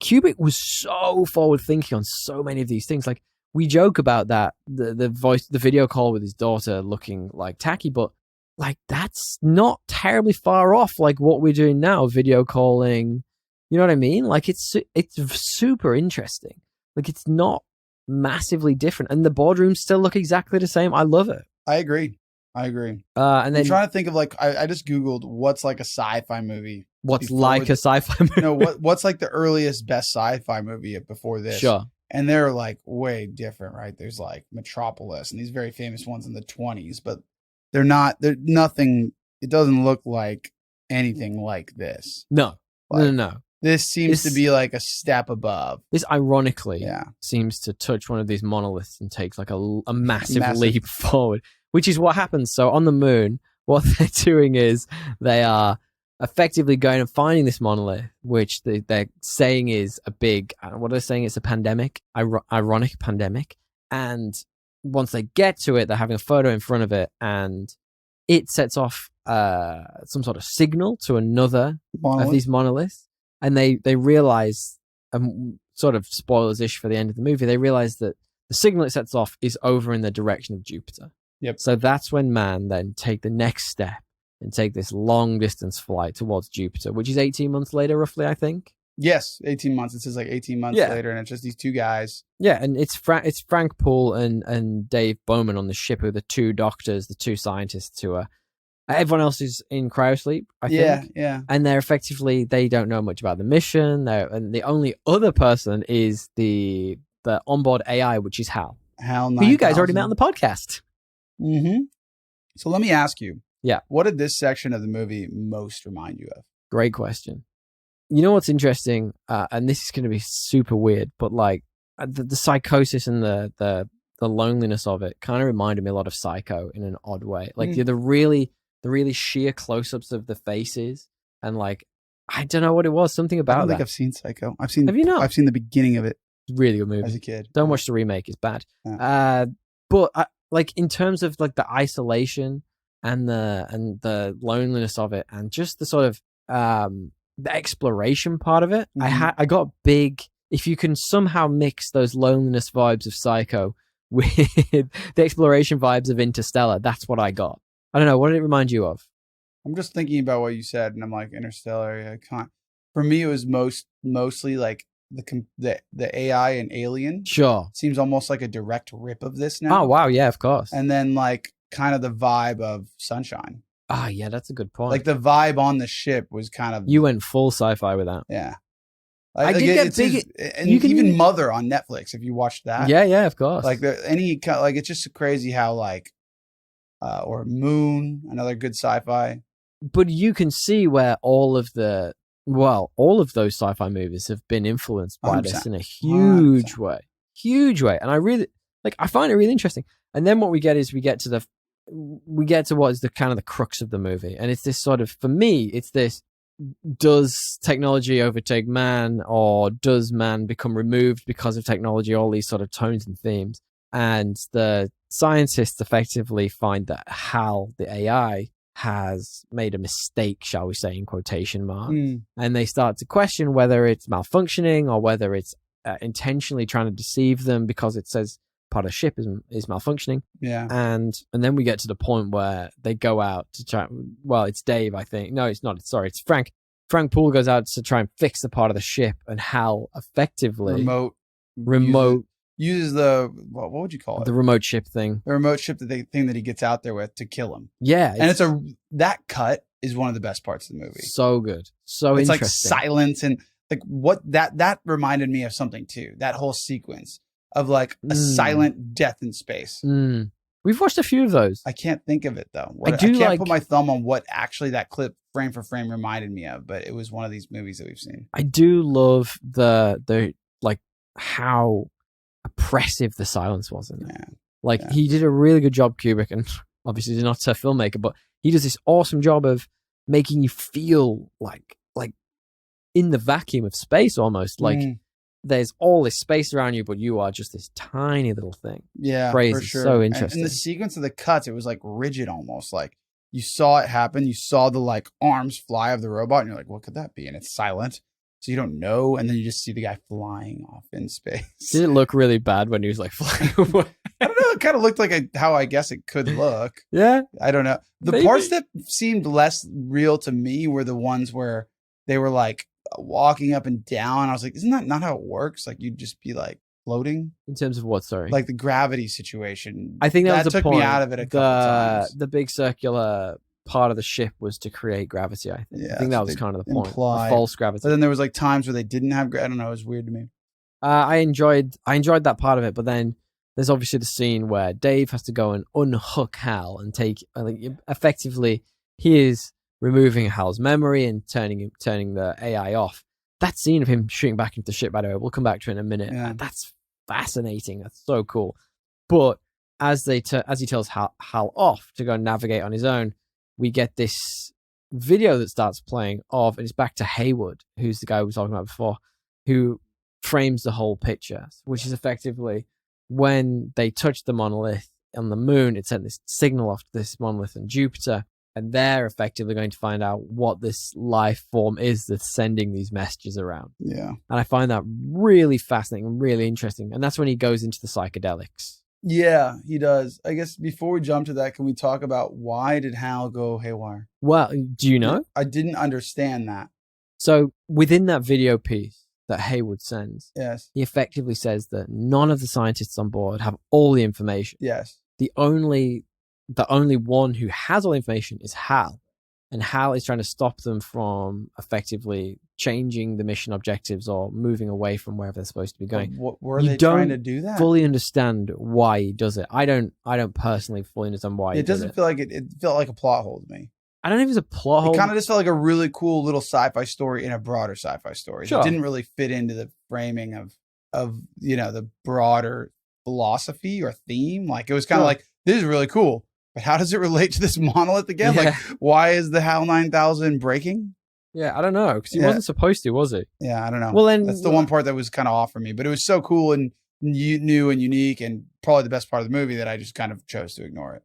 Speaker 1: Kubrick was so forward thinking on so many of these things. We joke about that, the video call with his daughter looking tacky, but that's not terribly far off what we're doing now, video calling. You know what I mean? It's super interesting. It's not massively different, and the boardrooms still look exactly the same. I love it.
Speaker 2: I agree. And then I'm trying to think of I just Googled what's a sci-fi movie.
Speaker 1: What's a sci-fi movie?
Speaker 2: No, what's the earliest best sci-fi movie before this?
Speaker 1: Sure.
Speaker 2: And they're way different, right? There's Metropolis and these very famous ones in the 20s, but they're nothing. It doesn't look like anything like this.
Speaker 1: No. No.
Speaker 2: This seems to be a step above.
Speaker 1: This ironically seems to touch one of these monoliths and takes a massive leap forward, which is what happens. So on the moon, what they're doing is they are effectively going and finding this monolith, which they're saying is a big, what are they saying? It's a pandemic, ironic pandemic. And once they get to it, they're having a photo in front of it, and it sets off some sort of signal to another of these monoliths. And they realize, sort of spoilers-ish for the end of the movie, they realize that the signal it sets off is over in the direction of Jupiter.
Speaker 2: Yep.
Speaker 1: So that's when man then take the next step and take this long distance flight towards Jupiter, which is 18 months later, roughly, I think.
Speaker 2: Yes, 18 months. It says like 18 months later, and it's just these two guys.
Speaker 1: Yeah, and it's Frank Poole and Dave Bowman on the ship, who are the two doctors, the two scientists who are... Everyone else is in cryosleep, I think.
Speaker 2: Yeah.
Speaker 1: And they're effectively, they don't know much about the mission. And the only other person is the onboard AI, which is Hal.
Speaker 2: Hal 9000.
Speaker 1: Who you guys already met on the podcast.
Speaker 2: Mm-hmm. So let me ask you.
Speaker 1: Yeah.
Speaker 2: What did this section of the movie most remind you of?
Speaker 1: Great question. You know what's interesting? And this is going to be super weird, but like the psychosis and the loneliness of it kind of reminded me a lot of Psycho in an odd way. Like the really sheer close-ups of the faces, and like, I don't know what it was. Something about
Speaker 2: I don't
Speaker 1: that.
Speaker 2: think I've seen Psycho. Have you not? I've seen the beginning of it.
Speaker 1: It's a really good movie.
Speaker 2: As a kid.
Speaker 1: Don't watch the remake. It's bad.
Speaker 2: Yeah.
Speaker 1: But like in terms of like the isolation and the loneliness of it, and just the sort of the exploration part of it, I got big. If you can somehow mix those loneliness vibes of Psycho with the exploration vibes of Interstellar, that's what I got. I don't know. What did it remind you of?
Speaker 2: I'm just thinking about what you said, and I'm like, Interstellar. I can't. For me, it was mostly like the AI and Alien.
Speaker 1: Sure.
Speaker 2: Seems almost like a direct rip of this now.
Speaker 1: Oh wow, yeah, of course.
Speaker 2: And then like kind of the vibe of Sunshine.
Speaker 1: Ah, yeah, that's a good point.
Speaker 2: Like the vibe on the ship was kind of...
Speaker 1: You went full sci-fi with that.
Speaker 2: Yeah.
Speaker 1: I did get big...
Speaker 2: And you can even Mother on Netflix, if you watched that.
Speaker 1: Yeah, of course.
Speaker 2: Like it's just crazy how like... or Moon, another good sci-fi.
Speaker 1: But you can see where all of those sci-fi movies have been influenced by
Speaker 2: 100%.
Speaker 1: this in a huge
Speaker 2: 100%.
Speaker 1: way. Huge way. And I find it really interesting. And then what we get is we get to what is the kind of the crux of the movie. And it's this sort of, for me, it's this, does technology overtake man, or does man become removed because of technology? All these sort of tones and themes. And the scientists effectively find that Hal, the AI, has made a mistake, shall we say, in quotation marks. And they start to question whether it's malfunctioning or whether it's intentionally trying to deceive them because it says part of the ship is malfunctioning.
Speaker 2: Yeah.
Speaker 1: And then we get to the point where they go out to try... Well, it's Dave, I think. No, it's not. Sorry, it's Frank. Frank Poole goes out to try and fix the part of the ship, and Hal effectively... Remote...
Speaker 2: Uses the... What would you call it?
Speaker 1: The remote ship thing.
Speaker 2: The remote ship thing that he gets out there with to kill him.
Speaker 1: Yeah.
Speaker 2: And that cut is one of the best parts of the movie.
Speaker 1: So good. So
Speaker 2: it's
Speaker 1: interesting.
Speaker 2: Like silence, and like what that reminded me of something too. That whole sequence of like a silent death in space.
Speaker 1: We've watched a few of those.
Speaker 2: I can't think of it though.
Speaker 1: I can't
Speaker 2: put my thumb on what actually that clip frame for frame reminded me of, but it was one of these movies that we've seen.
Speaker 1: I do love the like how oppressive the silence was in it. Yeah. He did a really good job, Kubrick, and obviously he's not a filmmaker, but he does this awesome job of making you feel like in the vacuum of space almost. Like there's all this space around you, but you are just this tiny little thing.
Speaker 2: Yeah,
Speaker 1: crazy.
Speaker 2: For sure.
Speaker 1: So interesting.
Speaker 2: And the sequence of the cuts, it was like rigid almost. Like you saw it happen. You saw the like arms fly of the robot, and you're like, what could that be? And it's silent. So you don't know, and then you just see the guy flying off in space.
Speaker 1: Did it look really bad when he was like flying away?
Speaker 2: I don't know. It kind of looked like how I guess it could look.
Speaker 1: Yeah.
Speaker 2: I don't know. The parts that seemed less real to me were the ones where they were like walking up and down. I was like, isn't that not how it works? Like you'd just be like floating.
Speaker 1: In terms of what? Sorry.
Speaker 2: Like the gravity situation.
Speaker 1: I think that was the
Speaker 2: took
Speaker 1: point.
Speaker 2: Me out of it a couple times.
Speaker 1: The big circular part of the ship was to create gravity, I think.
Speaker 2: Yeah,
Speaker 1: I think that was kind of the point. The false gravity.
Speaker 2: But then there was like times where they didn't have I don't know, it was weird to me.
Speaker 1: I enjoyed that part of it, but then there's obviously the scene where Dave has to go and unhook Hal and take effectively he is removing Hal's memory and turning the AI off. That scene of him shooting back into the ship, by the way, we'll come back to it in a minute.
Speaker 2: Yeah.
Speaker 1: That's fascinating. That's so cool. But as he tells Hal off to go and navigate on his own, we get this video that starts playing and it's back to Haywood, who's the guy we were talking about before, who frames the whole picture, which is effectively when they touch the monolith on the moon, it sent this signal off to this monolith in Jupiter, and they're effectively going to find out what this life form is that's sending these messages around.
Speaker 2: Yeah.
Speaker 1: And I find that really fascinating and really interesting. And that's when he goes into the psychedelics.
Speaker 2: Yeah, he does. I guess before we jump to that, can we talk about why did Hal go haywire?
Speaker 1: Well, do you know?
Speaker 2: I didn't understand that.
Speaker 1: So within that video piece that Haywood sends,
Speaker 2: Yes.
Speaker 1: he effectively says that none of the scientists on board have all the information.
Speaker 2: Yes.
Speaker 1: The only one who has all the information is Hal. And Hal is trying to stop them from effectively changing the mission objectives or moving away from wherever they're supposed to be going.
Speaker 2: What were they trying to do that?
Speaker 1: Fully understand why he does it. I don't personally fully understand why he does it.
Speaker 2: It doesn't feel like it felt like a plot hole to me.
Speaker 1: I don't know if it's a plot hole.
Speaker 2: It kind of just felt like a really cool little sci-fi story in a broader sci-fi story.
Speaker 1: Sure.
Speaker 2: It didn't really fit into the framing of the broader philosophy or theme. Like it was kind of like, this is really cool, but how does it relate to this monolith again?
Speaker 1: Yeah.
Speaker 2: Like, why is the HAL 9000 breaking?
Speaker 1: Yeah, I don't know, because he wasn't supposed to, was he?
Speaker 2: Yeah, I don't know.
Speaker 1: Well, then
Speaker 2: that's the one part that was kind of off for me, but it was so cool and new and unique and probably the best part of the movie that I just kind of chose to ignore it.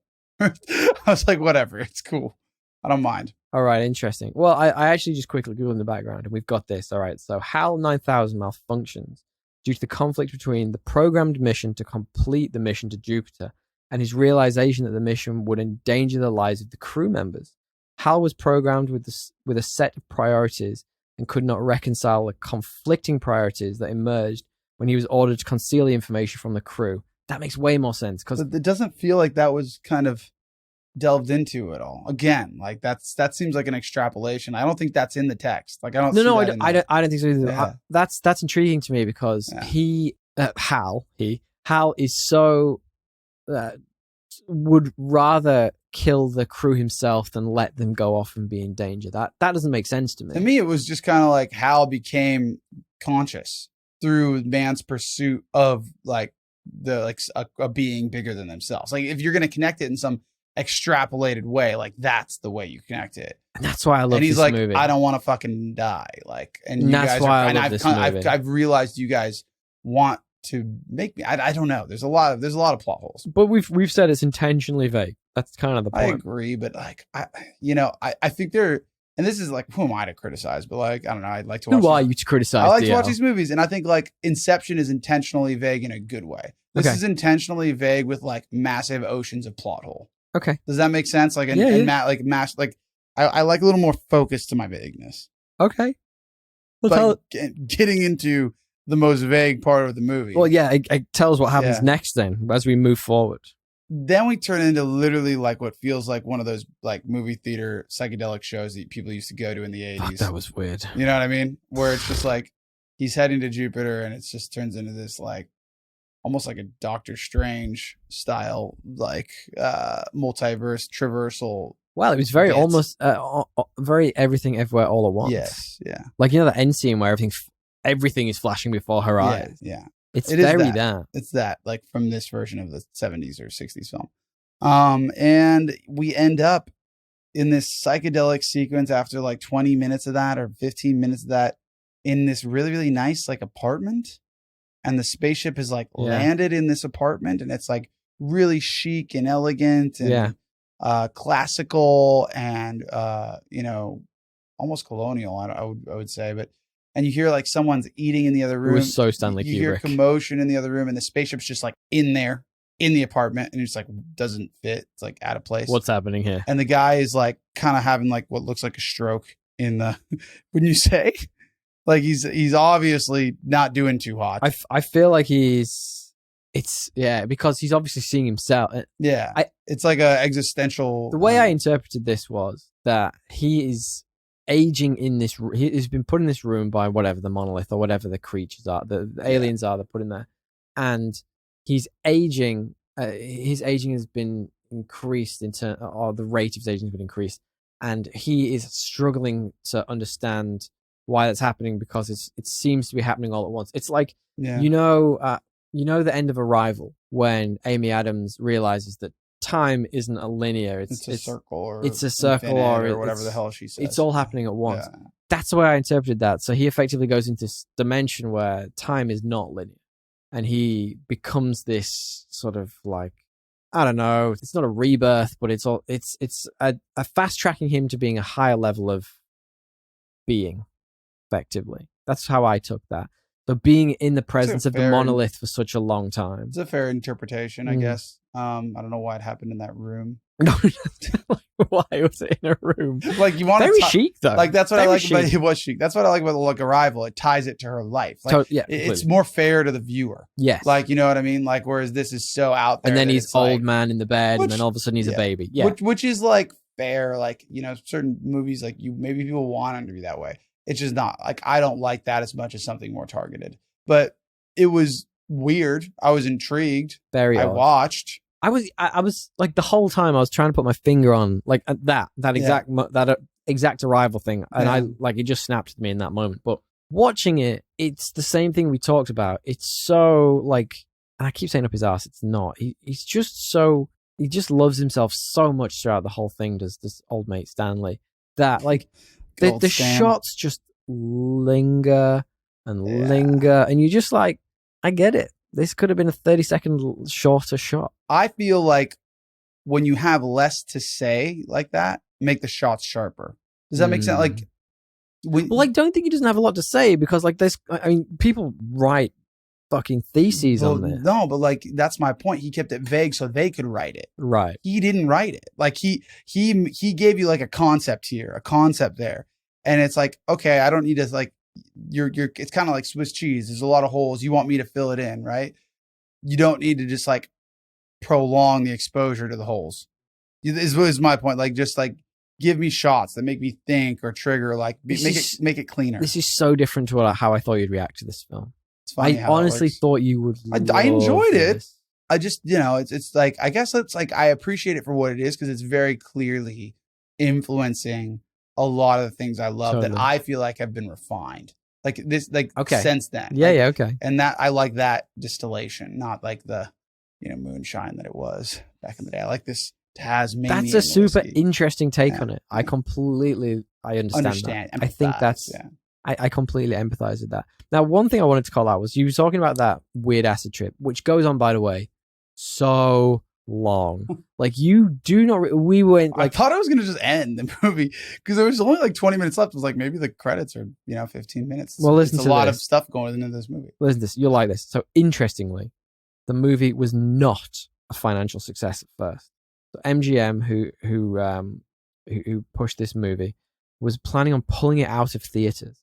Speaker 2: I was like, whatever, it's cool. I don't mind.
Speaker 1: All right, interesting. Well, I actually just quickly Googled in the background, and we've got this. All right, so HAL 9000 malfunctions due to the conflict between the programmed mission to complete the mission to Jupiter and his realization that the mission would endanger the lives of the crew members. Hal was programmed with a set of priorities and could not reconcile the conflicting priorities that emerged when he was ordered to conceal the information from the crew. That makes way more sense. Because
Speaker 2: it doesn't feel like that was kind of delved into at all. Again, like that seems like an extrapolation. I don't think that's in the text. Like I don't.
Speaker 1: I don't think so either.
Speaker 2: Yeah.
Speaker 1: That's intriguing to me because Hal is so would rather kill the crew himself than let them go off and be in danger. That doesn't make sense to me.
Speaker 2: To me, it was just kind of like Hal became conscious through man's pursuit of like a being bigger than themselves. Like if you're going to connect it in some extrapolated way, like that's the way you connect it.
Speaker 1: And that's why I love this movie.
Speaker 2: And he's like, I don't want to fucking die. Like, and you
Speaker 1: that's
Speaker 2: guys
Speaker 1: why
Speaker 2: are,
Speaker 1: I
Speaker 2: and
Speaker 1: love this movie.
Speaker 2: I've realized you guys want to make me. I don't know. There's a lot of plot holes.
Speaker 1: But we've said it's intentionally vague. That's kind of the point.
Speaker 2: I agree, but like I think they're, and this is like, who am I to criticize? But like, I don't know. I'd like to watch.
Speaker 1: Who are you to criticize?
Speaker 2: I like to watch these movies, and I think like Inception is intentionally vague in a good way. This is intentionally vague with like massive oceans of plot hole.
Speaker 1: Okay.
Speaker 2: Does that make sense? Like, I like a little more focus to my vagueness.
Speaker 1: Okay.
Speaker 2: But getting into the most vague part of the movie.
Speaker 1: Well, yeah, it tells what happens next then as we move forward.
Speaker 2: Then we turn into literally like what feels like one of those like movie theater psychedelic shows that people used to go to in the 80s.
Speaker 1: Fuck, that was weird.
Speaker 2: You know what I mean? Where it's just like he's heading to Jupiter and it just turns into this like almost like a Doctor Strange style, like multiverse traversal.
Speaker 1: Well, it was very almost very everything everywhere all at once.
Speaker 2: Yes, yeah.
Speaker 1: Like, you know, the end scene where everything is flashing before her eyes.
Speaker 2: Yeah.
Speaker 1: It's very that.
Speaker 2: It's that, like from this version of the 70s or 60s film. And we end up in this psychedelic sequence after like 20 minutes of that or 15 minutes of that in this really, really nice like apartment. And the spaceship is like landed in this apartment and it's like really chic and elegant and classical and, almost colonial, I would say, but. And you hear like someone's eating in the other room.
Speaker 1: It was so Stanley Kubrick.
Speaker 2: You hear commotion in the other room, and the spaceship's just like in there, in the apartment, and it's like doesn't fit. It's like out of place.
Speaker 1: What's happening here?
Speaker 2: And the guy is like kind of having like what looks like a stroke in the. Wouldn't you say? Like he's obviously not doing too hot.
Speaker 1: I feel like because he's obviously seeing himself.
Speaker 2: Yeah, it's like a existential.
Speaker 1: The way I interpreted this was that he is aging in this. He's been put in this room by whatever the monolith or whatever the creatures are, the aliens are. They're put in there, and he's aging. His aging has been increased or the rate of his aging has been increased, and he is struggling to understand why that's happening because it seems to be happening all at once. It's like the end of Arrival when Amy Adams realizes that time isn't a linear.
Speaker 2: It's a circle, or
Speaker 1: it's a circle,
Speaker 2: or whatever the hell she says.
Speaker 1: It's all happening at once.
Speaker 2: Yeah.
Speaker 1: That's the way I interpreted that. So he effectively goes into this dimension where time is not linear, and he becomes this sort of like, I don't know, it's not a rebirth, but it's a fast tracking him to being a higher level of being, effectively. That's how I took that. So being in the presence of the monolith for such a long time.
Speaker 2: It's a fair interpretation, I guess. I don't know why it happened in that room.
Speaker 1: No, why was it in a room?
Speaker 2: Like, you want
Speaker 1: very chic though.
Speaker 2: Like, that's what
Speaker 1: very
Speaker 2: I like
Speaker 1: chic.
Speaker 2: about it. Was chic. That's what I like about like Arrival. It ties it to her life. Like, it's more fair to the viewer.
Speaker 1: Yes.
Speaker 2: Like, you know what I mean? Like, whereas this is so out there.
Speaker 1: And then he's old man in the bed, and then all of a sudden he's a baby. Yeah.
Speaker 2: Which is like fair. Like, you know, certain movies, like maybe people want them to be that way. It's just not. Like, I don't like that as much as something more targeted. But it was weird. I was intrigued.
Speaker 1: Very odd.
Speaker 2: I watched.
Speaker 1: I was like, the whole time I was trying to put my finger on like that exact Arrival thing, and I like, it just snapped at me in that moment. But watching it, it's the same thing we talked about. It's so like, and I keep saying up his ass. It's not. He's just so, he just loves himself so much throughout the whole thing. Does this old mate Stanley, that like the shots just linger and linger, and you just like, I get it. This could have been a 30-second shorter shot.
Speaker 2: I feel like when you have less to say like that, make the shots sharper. Does that make sense? Like,
Speaker 1: I don't think he doesn't have a lot to say, because like there's, I mean, people write fucking theses on this.
Speaker 2: No, but like, that's my point. He kept it vague so they could write it.
Speaker 1: Right.
Speaker 2: He didn't write it. Like, he gave you like a concept here, a concept there. And it's like, okay, I don't need to like, it's kind of like Swiss cheese. There's a lot of holes. You want me to fill it in, right? You don't need to just like prolong the exposure to the holes. This was my point. Like, just like, give me shots that make me think or trigger, like make it cleaner.
Speaker 1: This is so different to how I thought you'd react to this film.
Speaker 2: It's funny.
Speaker 1: I honestly thought you would.
Speaker 2: I enjoyed it.
Speaker 1: This.
Speaker 2: I just, you know, it's like, I guess it's like, I appreciate it for what it is, because it's very clearly influencing a lot of the things I love that I feel like have been refined. Like this, like since then.
Speaker 1: Yeah, okay.
Speaker 2: And that, I like that distillation, not like the, you know, moonshine that it was back in the day. I like this Tasmanian.
Speaker 1: That's a super interesting take on it. I completely, I understand that. I think that's, I completely empathize with that. Now, one thing I wanted to call out was, you were talking about that weird acid trip, which goes on, by the way, so long. Like, you do not, we went like,
Speaker 2: I thought I was going to just end the movie, because there was only like 20 minutes left. It was like, maybe the credits are, you know, 15 minutes.
Speaker 1: Well, listen,
Speaker 2: it's a lot of stuff going into this movie.
Speaker 1: Listen to this. You'll like this. So interestingly, the movie was not a financial success at first. So MGM, who pushed this movie, was planning on pulling it out of theaters.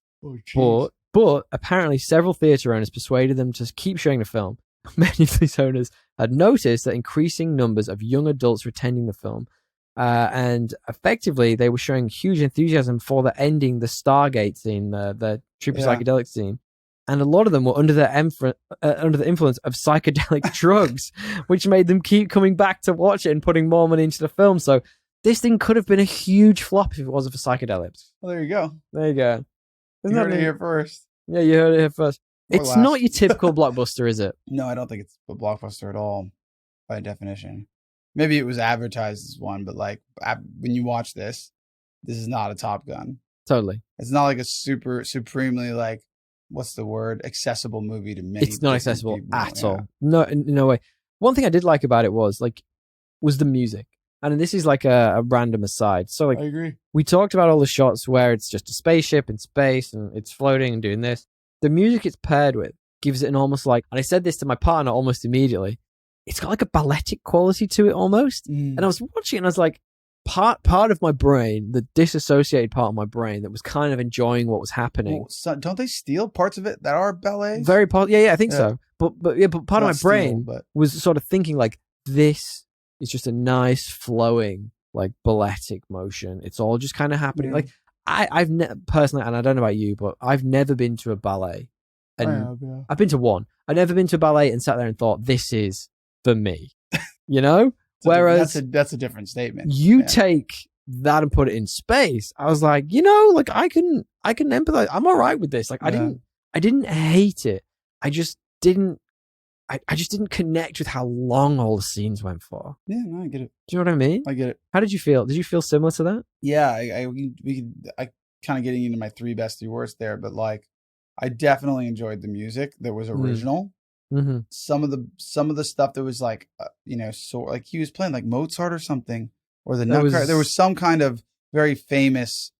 Speaker 1: But apparently several theater owners persuaded them to keep showing the film. Many of these owners had noticed that increasing numbers of young adults were attending the film, and effectively they were showing huge enthusiasm for the ending, the Stargate scene, the super psychedelic scene, and a lot of them were under the influence of psychedelic drugs, which made them keep coming back to watch it and putting more money into the film. So this thing could have been a huge flop if it wasn't for psychedelics.
Speaker 2: Well, there you go.
Speaker 1: There you go.
Speaker 2: You heard it here first.
Speaker 1: Yeah, you heard it here first. It's not your typical blockbuster, is it?
Speaker 2: No, I don't think it's a blockbuster at all, by definition. Maybe it was advertised as one, but like, when you watch this is not a Top Gun.
Speaker 1: Totally.
Speaker 2: It's not like a supremely like, what's the word? Accessible movie to many.
Speaker 1: It's not accessible at all. No way. One thing I did like about it was the music. And this is like a random aside. So like,
Speaker 2: I agree.
Speaker 1: We talked about all the shots where it's just a spaceship in space and it's floating and doing this. The music it's paired with gives it an almost like, and I said this to my partner almost immediately, it's got like a balletic quality to it almost. And I was watching it and I was like, part of my brain, the disassociated part of my brain that was kind of enjoying what was happening.
Speaker 2: Well, so don't they steal parts of it that are ballets?
Speaker 1: Very part, I think so. But part of my brain was sort of thinking like, this is just a nice flowing like balletic motion. It's all just kind of happening. Like I've personally, and I don't know about you, but I've never been to a ballet, and I've been to one. I've never been to a ballet and sat there and thought, this is for me, you know. Whereas
Speaker 2: that's a different statement.
Speaker 1: You take that and put it in space. I was like, you know, like I can empathize. I'm all right with this. Like I didn't hate it. I just didn't I just didn't connect with how long all the scenes went for.
Speaker 2: Yeah, no, I get it.
Speaker 1: Do you know what I mean?
Speaker 2: I get it.
Speaker 1: How did you feel? Did you feel similar to that?
Speaker 2: Yeah, I kind of getting into my 3 best, 3 worst there, but like, I definitely enjoyed the music that was original.
Speaker 1: Mm-hmm.
Speaker 2: Some of the stuff that was like, so like he was playing like Mozart or something, or the Nutcracker. There was some kind of very famous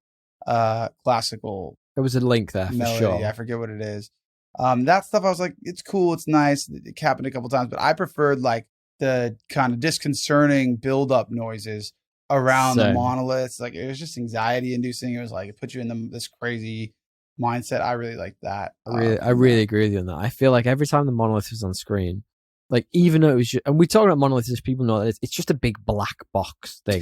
Speaker 2: classical.
Speaker 1: There was a link there for
Speaker 2: melody.
Speaker 1: sure.
Speaker 2: I forget what it is. That stuff I was like, it's cool, it's nice. It happened a couple times, but I preferred like the kind of disconcerting build-up noises around the monoliths. Like it was just anxiety inducing. It was like it put you in this crazy mindset. I really liked that.
Speaker 1: I really agree with you on that. I feel like every time the monolith is on screen, like even though it was just, and we talk about monoliths as people know that it's just a big black box thing,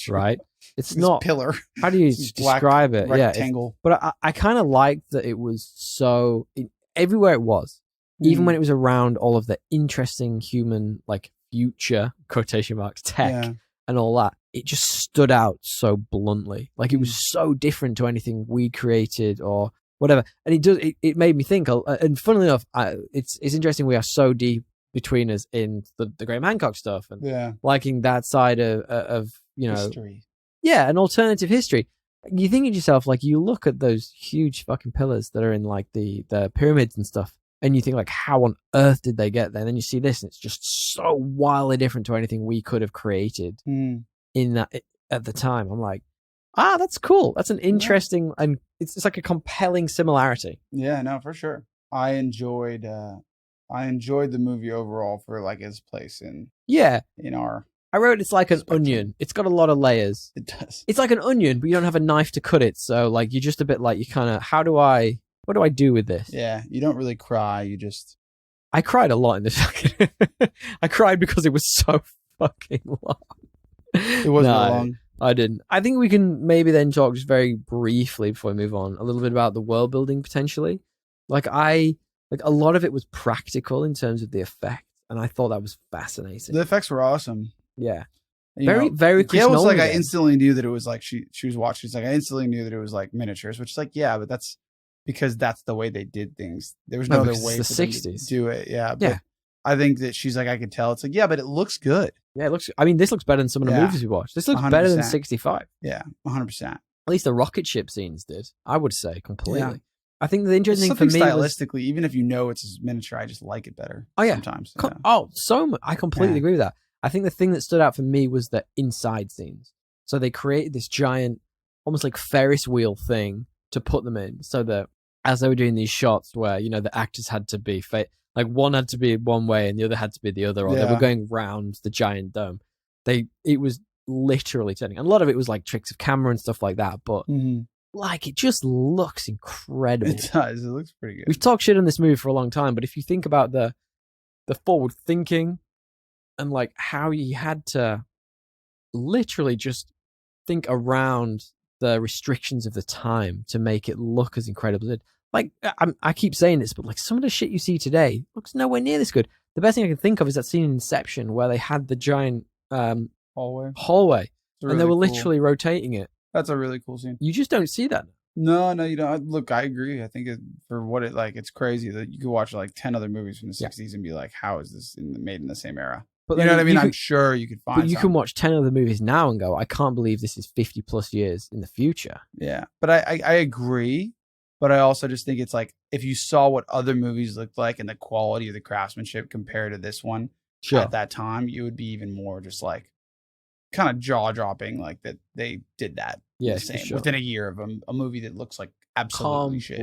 Speaker 1: right? It's not
Speaker 2: pillar.
Speaker 1: How do you describe it?
Speaker 2: Rectangle.
Speaker 1: But I kind of liked that it was so everywhere it was, even when it was around all of the interesting human like future quotation marks tech and all that. It just stood out so bluntly. Like it was so different to anything we created or whatever. And it made me think, and funnily enough, it's interesting we are so deep between us in the Graham Hancock stuff and liking that side of
Speaker 2: history.
Speaker 1: Yeah, an alternative history. You think of yourself, like you look at those huge fucking pillars that are in like the pyramids and stuff, and you think like, how on earth did they get there? And then you see this, and it's just so wildly different to anything we could have created in that at the time. I'm like, that's cool. That's an interesting, and it's like a compelling similarity.
Speaker 2: Yeah, no, for sure. I enjoyed the movie overall for like its place in our.
Speaker 1: I wrote it's like an onion. It's got a lot of layers.
Speaker 2: It does.
Speaker 1: It's like an onion, but you don't have a knife to cut it. So like you're just a bit like you kind of what do I do with this?
Speaker 2: Yeah, you don't really cry. You just.
Speaker 1: I cried a lot in this. I cried because it was so fucking long.
Speaker 2: It wasn't long.
Speaker 1: I didn't. I think we can maybe then talk just very briefly before we move on a little bit about the world building potentially. Like a lot of it was practical in terms of the effects, and I thought that was fascinating.
Speaker 2: The effects were awesome.
Speaker 1: Yeah.
Speaker 2: Very
Speaker 1: Chris
Speaker 2: Gail was
Speaker 1: Nolan
Speaker 2: like, I instantly knew that it was like she was watching. She's like, I instantly knew that it was like miniatures, which is like, yeah, but that's because that's the way they did things. There was no other way
Speaker 1: the
Speaker 2: for them
Speaker 1: 60s.
Speaker 2: to do it. Yeah. But I think that she's like, I could tell. It's like, yeah, but it looks good.
Speaker 1: Yeah, it looks. I mean, this looks better than some of the movies we watched. This looks 100%. Better than 65.
Speaker 2: Yeah, 100%.
Speaker 1: At least the rocket ship scenes did. I would say completely. Yeah. I think the interesting thing for me
Speaker 2: stylistically, even if you know it's miniature, I just like it better.
Speaker 1: Oh yeah,
Speaker 2: sometimes.
Speaker 1: So much. I completely agree with that. I think the thing that stood out for me was the inside scenes. So they created this giant, almost like Ferris wheel thing to put them in, so that as they were doing these shots where the actors had to be like one had to be one way and the other had to be the other, or they were going round the giant dome. It was literally turning, and a lot of it was like tricks of camera and stuff like that, but. Like, it just looks incredible.
Speaker 2: It does. It looks pretty good.
Speaker 1: We've talked shit on this movie for a long time, but if you think about the forward thinking and like how you had to literally just think around the restrictions of the time to make it look as incredible as it. Like, I keep saying this, but like some of the shit you see today looks nowhere near this good. The best thing I can think of is that scene in Inception where they had the giant hallway
Speaker 2: really
Speaker 1: and they were literally rotating it.
Speaker 2: That's a really cool scene.
Speaker 1: You just don't see that.
Speaker 2: No, you don't. Look, I agree. I think for what it like, it's crazy that you could watch like 10 other movies from the 60s and be like, how is this made in the same era? But you know what I mean? I'm sure you could find.
Speaker 1: But you can watch 10 other movies now and go, I can't believe this is 50 plus years in the future.
Speaker 2: Yeah, but I agree. But I also just think it's like if you saw what other movies looked like and the quality of the craftsmanship compared to this one at that time, you would be even more just like kind of jaw dropping, like that they did that. Within a year of a movie that looks like absolutely shit.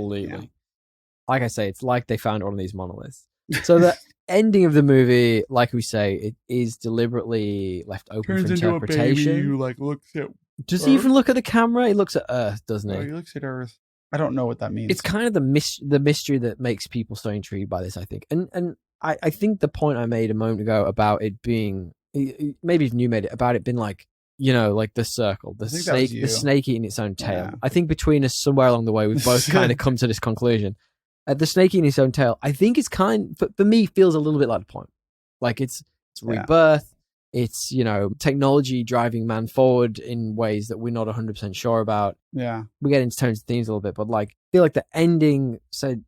Speaker 1: Like I say, it's like they found one of these monoliths. So the ending of the movie, like we say, it is deliberately left open for interpretation.
Speaker 2: Who like looks at
Speaker 1: Does he even look at the camera? He looks at Earth, doesn't he?
Speaker 2: Oh, he looks at Earth. I don't know what that means.
Speaker 1: It's kind of the mystery that makes people so intrigued by this, I think. And I think the point I made a moment ago about it being, maybe even you made it, about it being like, like the circle, the snake eating its own tail. Yeah. I think between us, somewhere along the way, we've both kind of come to this conclusion. The snake eating its own tail, I think it's for me, feels a little bit like the point. Like it's rebirth. It's, technology driving man forward in ways that we're not 100% sure about.
Speaker 2: Yeah.
Speaker 1: We get into tones and themes a little bit, but like, I feel like the ending said,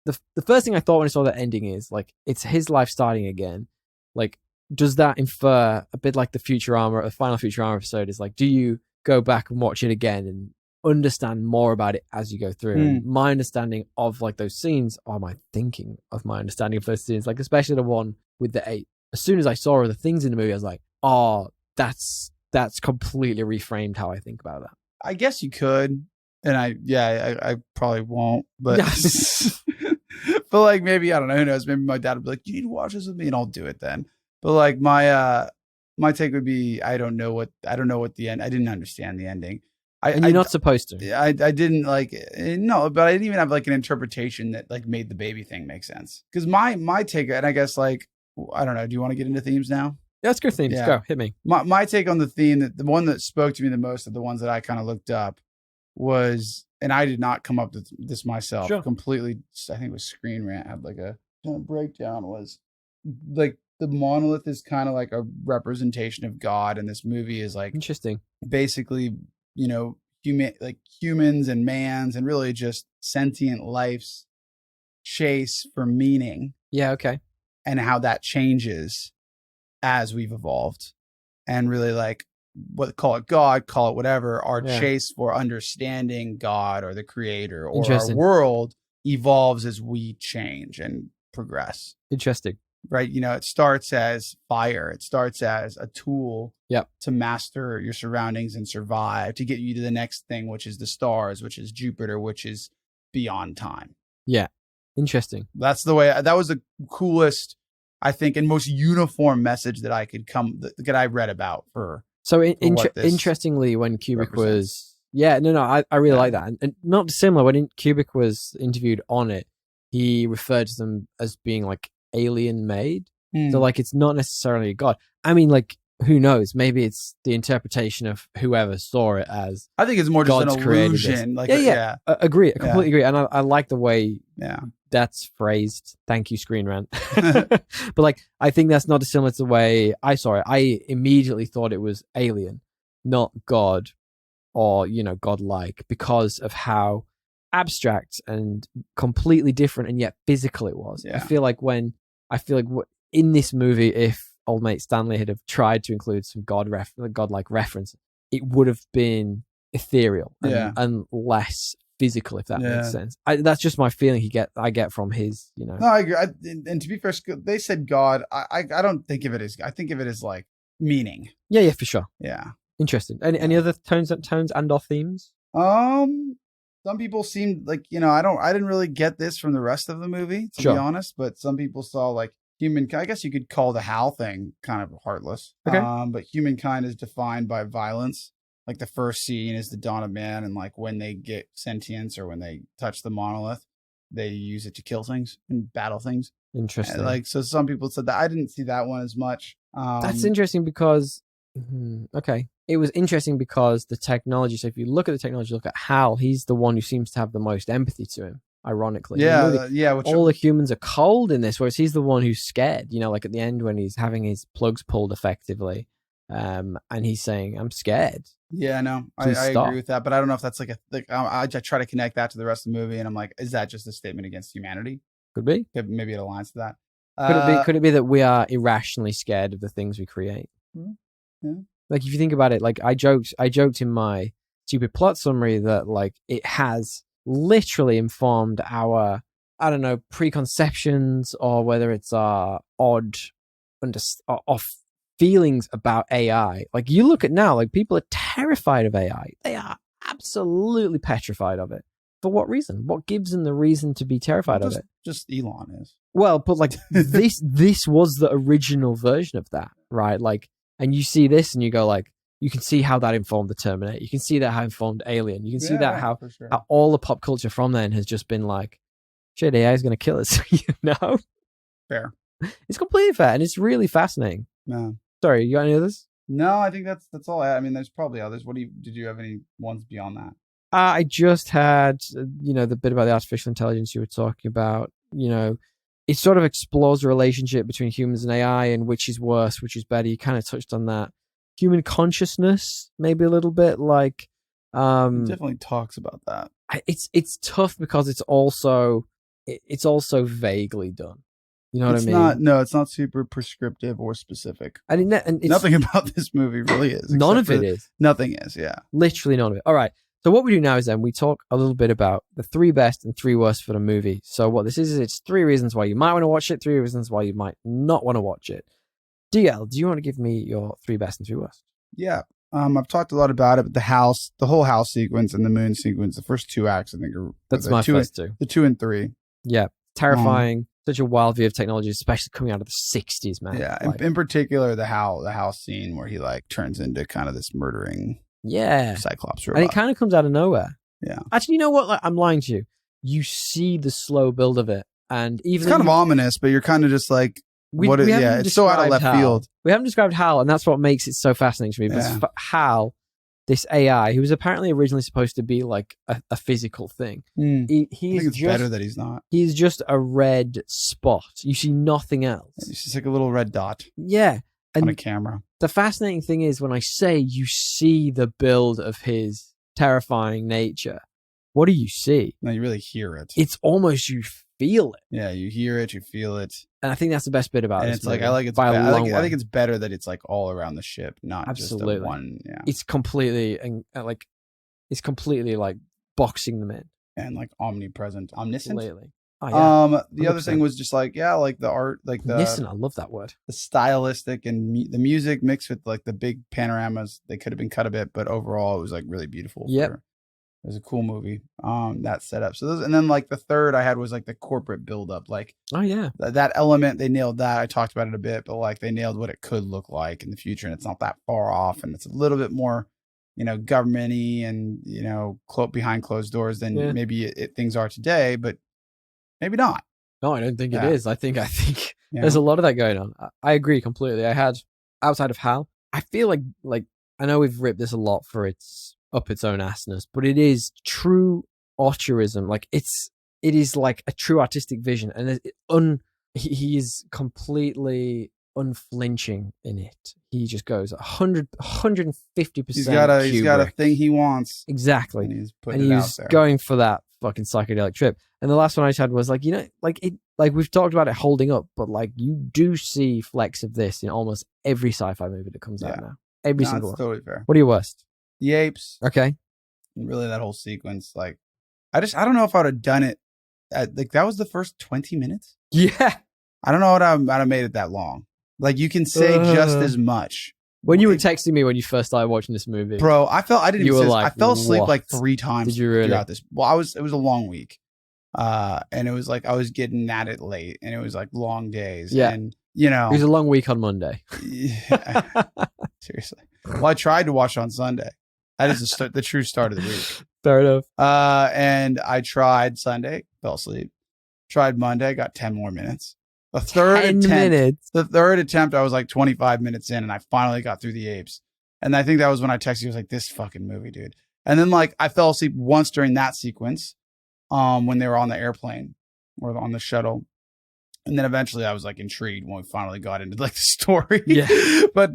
Speaker 1: the first thing I thought when I saw that ending is like, it's his life starting again. Like, does that infer a bit like the final Futurama episode is like, do you go back and watch it again and understand more about it as you go through? And my understanding of like those scenes, or my thinking of my understanding of those scenes, like especially the one with the 8, as soon as I saw the things in the movie, I was like, oh, that's completely reframed how I think about that.
Speaker 2: I guess you could, and I probably won't, but but like maybe, I don't know, who knows? Maybe my dad would be like, you need to watch this with me, and I'll do it then. But like my take would be, I don't know what the end. I didn't understand the ending.
Speaker 1: And you're not supposed to.
Speaker 2: I didn't like, no, but I didn't even have like an interpretation that like made the baby thing make sense. Because my take, and I guess like, I don't know. Do you want to get into themes now?
Speaker 1: Yeah, let's go themes. Yeah. Go, hit me.
Speaker 2: My take on the theme, that the one that spoke to me the most of the ones that I kind of looked up was, and I did not come up with this myself. Sure. Completely, I think it was Screen Rant had like a breakdown, was like the monolith is kind of like a representation of God, and this movie is like
Speaker 1: interesting.
Speaker 2: Basically, humans and mans, and really just sentient life's chase for meaning.
Speaker 1: Yeah. Okay.
Speaker 2: And how that changes as we've evolved, and really like, call it God, call it whatever, our chase for understanding God or the creator or our world evolves as we change and progress.
Speaker 1: Interesting.
Speaker 2: Right. It starts as fire. It starts as a tool to master your surroundings and survive, to get you to the next thing, which is the stars, which is Jupiter, which is beyond time.
Speaker 1: Yeah. Interesting.
Speaker 2: That's the way, that was the coolest, I think, and most uniform message that I could that I read about for.
Speaker 1: So interestingly, when Kubrick was, I really like that. And not dissimilar, when Kubrick was interviewed on it, he referred to them as being like alien made. So like, it's not necessarily a God. I mean, like, who knows? Maybe it's the interpretation of whoever saw it as.
Speaker 2: I think it's more just an illusion. Like,
Speaker 1: agree. I completely agree. And I like the way that's phrased. Thank you, Screen Rant. But like, I think that's not dissimilar to the way I saw it. I immediately thought it was alien, not God, or godlike, because of how abstract and completely different and yet physical it was. I feel like in this movie, if old mate Stanley had have tried to include some godlike reference, it would have been ethereal and less physical, if that makes sense. That's just my feeling I get from his,
Speaker 2: No, I agree. And to be fair, they said God. I don't think of it as, I think of it as like meaning.
Speaker 1: Yeah, for sure.
Speaker 2: Yeah.
Speaker 1: Interesting. Any other tones and or themes?
Speaker 2: Some people seemed like, I didn't really get this from the rest of the movie, to be honest, but some people saw like I guess you could call the HAL thing kind of heartless.
Speaker 1: Okay.
Speaker 2: But humankind is defined by violence. Like the first scene is the dawn of man, and like when they get sentience or when they touch the monolith, they use it to kill things and battle things.
Speaker 1: Interesting.
Speaker 2: And like, so some people said that. I didn't see that one as much.
Speaker 1: That's interesting because, it was interesting because the technology. So if you look at the technology, look at HAL, he's the one who seems to have the most empathy to him. Ironically, all the humans are cold in this, whereas he's the one who's scared. Like at the end when he's having his plugs pulled effectively, and he's saying, "I'm scared."
Speaker 2: Yeah, no, I agree with that, but I don't know if that's like I try to connect that to the rest of the movie, and I'm like, is that just a statement against humanity?
Speaker 1: Could be.
Speaker 2: Maybe it aligns to that.
Speaker 1: Could it be that we are irrationally scared of the things we create?
Speaker 2: Yeah.
Speaker 1: Like if you think about it, like I joked in my stupid plot summary that like it has literally informed our, I don't know, preconceptions, or whether it's our odd feelings about AI. Like you look at now, like people are terrified of AI. They are absolutely petrified of it. For what reason? What gives them the reason to be terrified of it?
Speaker 2: Just Elon is.
Speaker 1: Well, but like this was the original version of that, right? Like, and you see this and you go like, you can see how that informed the Terminator. You can see that how informed Alien. You can see that how all the pop culture from then has just been like, shit, AI is going to kill us.
Speaker 2: Fair.
Speaker 1: It's completely fair, and it's really fascinating.
Speaker 2: No.
Speaker 1: Sorry, you got any others?
Speaker 2: No, I think that's all. I mean, there's probably others. Did you have any ones beyond that?
Speaker 1: I just had, the bit about the artificial intelligence you were talking about. It sort of explores the relationship between humans and AI and which is worse, which is better. You kind of touched on that. Human consciousness, maybe a little bit like.
Speaker 2: It definitely talks about that.
Speaker 1: It's tough because it's also it's also vaguely done. You know
Speaker 2: It's
Speaker 1: what I mean?
Speaker 2: it's not super prescriptive or specific.
Speaker 1: And it's,
Speaker 2: Nothing about this movie really is.
Speaker 1: None of it is.
Speaker 2: Nothing is, yeah.
Speaker 1: Literally none of it. All right. So what we do now is then we talk a little bit about the 3 best and 3 worst for the movie. So what this is it's 3 reasons why you might want to watch it, 3 reasons why you might not want to watch it. DL, do you want to give me your 3 best and 3 worst?
Speaker 2: Yeah. I've talked a lot about it, but the whole house sequence and the moon sequence, the first 2 acts, I think are
Speaker 1: my first 2.
Speaker 2: The 2 and 3.
Speaker 1: Yeah. Terrifying. Such a wild view of technology, especially coming out of the 60s, man.
Speaker 2: Yeah.
Speaker 1: Like,
Speaker 2: in particular, the house scene where he like turns into kind of this murdering Cyclops robot.
Speaker 1: And it kind of comes out of nowhere.
Speaker 2: Yeah.
Speaker 1: Actually, you know what? Like, I'm lying to you. You see the slow build of it. And even
Speaker 2: it's kind of ominous, but you're kind of just like, it's so out of left field.
Speaker 1: We haven't described Hal, and that's what makes it so fascinating to me. Because Hal, this AI, who was apparently originally supposed to be like a physical thing,
Speaker 2: I think it's better that he's not.
Speaker 1: He's just a red spot. You see nothing else.
Speaker 2: It's just like a little red dot.
Speaker 1: Yeah. And
Speaker 2: on a camera.
Speaker 1: The fascinating thing is when I say you see the build of his terrifying nature, what do you see?
Speaker 2: No, you really hear it.
Speaker 1: It's almost you feel it.
Speaker 2: Yeah, you hear it, you feel it.
Speaker 1: And I think that's the best bit about it.
Speaker 2: It's like, I think it's better that it's like all around the ship, not just one. Yeah.
Speaker 1: It's completely like boxing them in.
Speaker 2: And like omnipresent, omniscient.
Speaker 1: Completely.
Speaker 2: Oh, yeah. The 100%. Other thing was just like, like the art, like
Speaker 1: I love that word.
Speaker 2: The stylistic and the music mixed with like the big panoramas. They could have been cut a bit, but overall it was like really beautiful.
Speaker 1: Yeah.
Speaker 2: It was a cool movie. That setup. So those, and then like the third I had was like the corporate buildup. Like,
Speaker 1: oh yeah,
Speaker 2: that element, they nailed that. I talked about it a bit, but like they nailed what it could look like in the future, and it's not that far off, and it's a little bit more, government-y and behind closed doors than maybe things are today, but maybe not.
Speaker 1: No, I don't think it is. I think there's a lot of that going on. I agree completely. I had outside of Hal, I feel like I know we've ripped this a lot for its own assness, but it is true auteurism. Like it is like a true artistic vision, and he is completely unflinching in it. He just goes 150%. He's got
Speaker 2: a thing he wants
Speaker 1: exactly,
Speaker 2: and he's putting it out there.
Speaker 1: Going for that fucking psychedelic trip. And the last one I just had was like, like we've talked about it holding up, but like you do see flecks of this in almost every sci-fi movie that comes out now. Every single one.
Speaker 2: Totally fair.
Speaker 1: What are your worst?
Speaker 2: The apes.
Speaker 1: Okay.
Speaker 2: And really that whole sequence, like I don't know if I would have done it like that was the first 20 minutes.
Speaker 1: Yeah.
Speaker 2: I don't know what I'd have made it that long. Like you can say just as much.
Speaker 1: When you were texting me when you first started watching this movie.
Speaker 2: Bro, I fell asleep like 3 times.
Speaker 1: Did you really?
Speaker 2: Throughout this. Well, it was a long week. And it was like I was getting at it late, and it was like long days.
Speaker 1: Yeah.
Speaker 2: And it
Speaker 1: was a long week on Monday.
Speaker 2: Yeah. Seriously. Well, I tried to watch on Sunday. That is the true start of the week.
Speaker 1: Fair enough.
Speaker 2: And I tried Sunday, fell asleep. Tried Monday, got 10 more minutes. The third attempt, I was like 25 minutes in, and I finally got through the apes. And I think that was when I texted you. I was like, "This fucking movie, dude." And then like I fell asleep once during that sequence, when they were on the airplane or on the shuttle. And then eventually I was like intrigued when we finally got into like the story.
Speaker 1: Yeah.
Speaker 2: But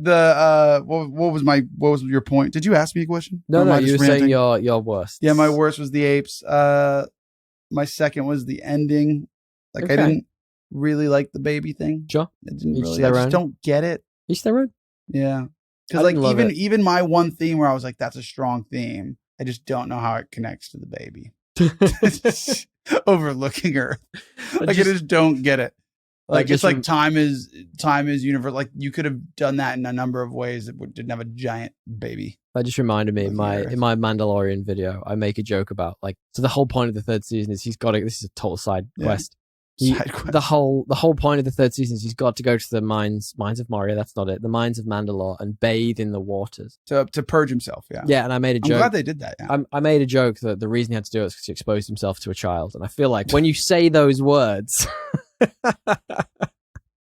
Speaker 2: what was your point? Did you ask me a question?
Speaker 1: No, you were saying your worst.
Speaker 2: Yeah, my worst was the apes. My second was the ending. Like I didn't really like the baby thing.
Speaker 1: Sure.
Speaker 2: I didn't really. I just don't get it.
Speaker 1: Each their own.
Speaker 2: Yeah. Because like even my one theme where I was like, that's a strong theme. I just don't know how it connects to the baby. Overlooking Earth. I just don't get it. Like it's like time is universe. Like you could have done that in a number of ways that didn't have a giant baby.
Speaker 1: That just reminded me in my Mandalorian video, I make a joke about like, so the whole point of the third season is this is a total side quest. The whole point of the third season is he's got to go to the mines of Moria. That's not it. The mines of Mandalore and bathe in the waters
Speaker 2: to purge himself. Yeah.
Speaker 1: Yeah. And I made a joke.
Speaker 2: I'm glad they did that. Yeah.
Speaker 1: I made a joke that the reason he had to do it was because he exposed himself to a child. And I feel like when you say those words,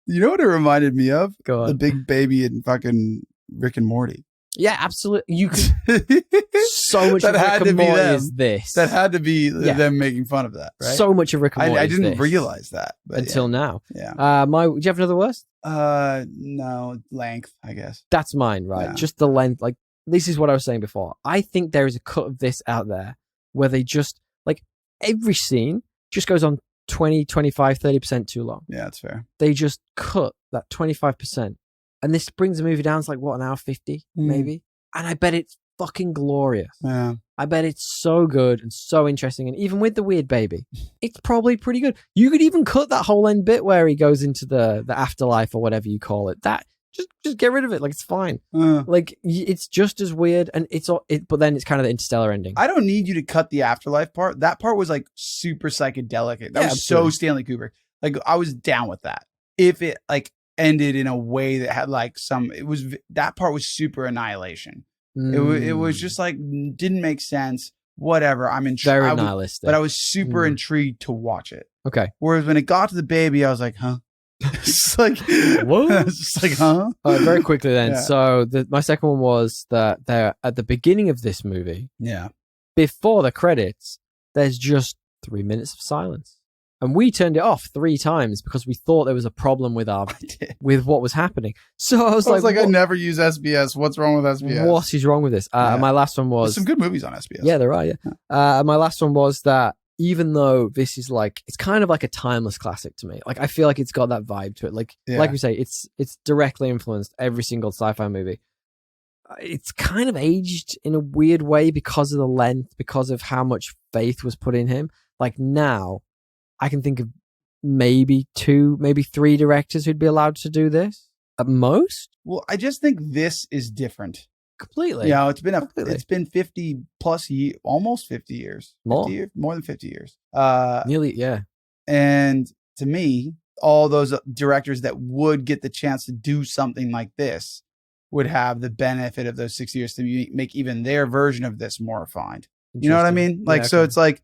Speaker 2: you know what it reminded me of?
Speaker 1: Go on.
Speaker 2: The big baby in fucking Rick and Morty.
Speaker 1: Yeah, absolutely. You could so much of Rick and Morty is this.
Speaker 2: That had to be them making fun of that, right?
Speaker 1: So much of Rick and Morty.
Speaker 2: I didn't realize that
Speaker 1: until now.
Speaker 2: Yeah.
Speaker 1: Do you have another worst?
Speaker 2: No, length, I guess.
Speaker 1: That's mine, right?
Speaker 2: Yeah.
Speaker 1: Just the length. Like this is what I was saying before. I think there is a cut of this out there where they just like every scene just goes on 20, 25, 30% too long.
Speaker 2: Yeah, that's fair.
Speaker 1: They just cut that 25%. And this brings the movie down to like, what, an hour 50, maybe? And I bet it's fucking glorious.
Speaker 2: Yeah.
Speaker 1: I bet it's so good and so interesting. And even with the weird baby, it's probably pretty good. You could even cut that whole end bit where he goes into the afterlife or whatever you call it. That just get rid of it. Like, it's fine. Like, it's just as weird. And but then it's kind of the interstellar ending.
Speaker 2: I don't need you to cut the afterlife part. That part was like super psychedelic. That was
Speaker 1: absolutely.
Speaker 2: so Stanley Kubrick. Like, I was down with that. If it like ended in a way that had like that part was super Annihilation. It was just like, didn't make sense. Whatever. I'm intrigued.
Speaker 1: Very nihilistic.
Speaker 2: But I was super intrigued to watch it.
Speaker 1: Okay.
Speaker 2: Whereas when it got to the baby, I was like, huh? It's like,
Speaker 1: what?
Speaker 2: I was just like, huh?
Speaker 1: All right, very quickly then.
Speaker 2: Yeah.
Speaker 1: So my second one was that they're at the beginning of this movie,
Speaker 2: Yeah.
Speaker 1: before the credits, there's just 3 minutes of silence. And we turned it off 3 times because we thought there was a problem with with what was happening. So I was like,
Speaker 2: I never use SBS. What's wrong with SBS?
Speaker 1: What is wrong with this?
Speaker 2: Yeah.
Speaker 1: My last one was...
Speaker 2: There's some good movies on SBS.
Speaker 1: Yeah, there are, yeah. My last one was that even though this is like, it's kind of like a timeless classic to me. Like, I feel like it's got that vibe to it. Like we say, it's directly influenced every single sci-fi movie. It's kind of aged in a weird way because of the length, because of how much faith was put in him. Like, now, I can think of maybe 2, maybe 3 directors who'd be allowed to do this at most.
Speaker 2: Well, I just think this is different.
Speaker 1: Completely.
Speaker 2: Yeah, it's been 50 plus years, almost 50 years.
Speaker 1: More?
Speaker 2: 50 years, more than 50 years.
Speaker 1: Nearly, yeah.
Speaker 2: And to me, all those directors that would get the chance to do something like this would have the benefit of those 6 years to make even their version of this more refined. You know what I mean? Like, so it's like,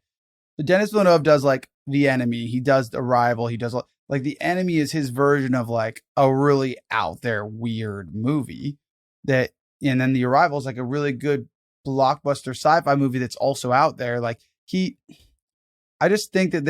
Speaker 2: Denis Villeneuve does like The Enemy. He does Arrival. He does like The Enemy is his version of like a really out there weird movie that, and then The Arrival is like a really good blockbuster sci-fi movie that's also out there. Like I just think that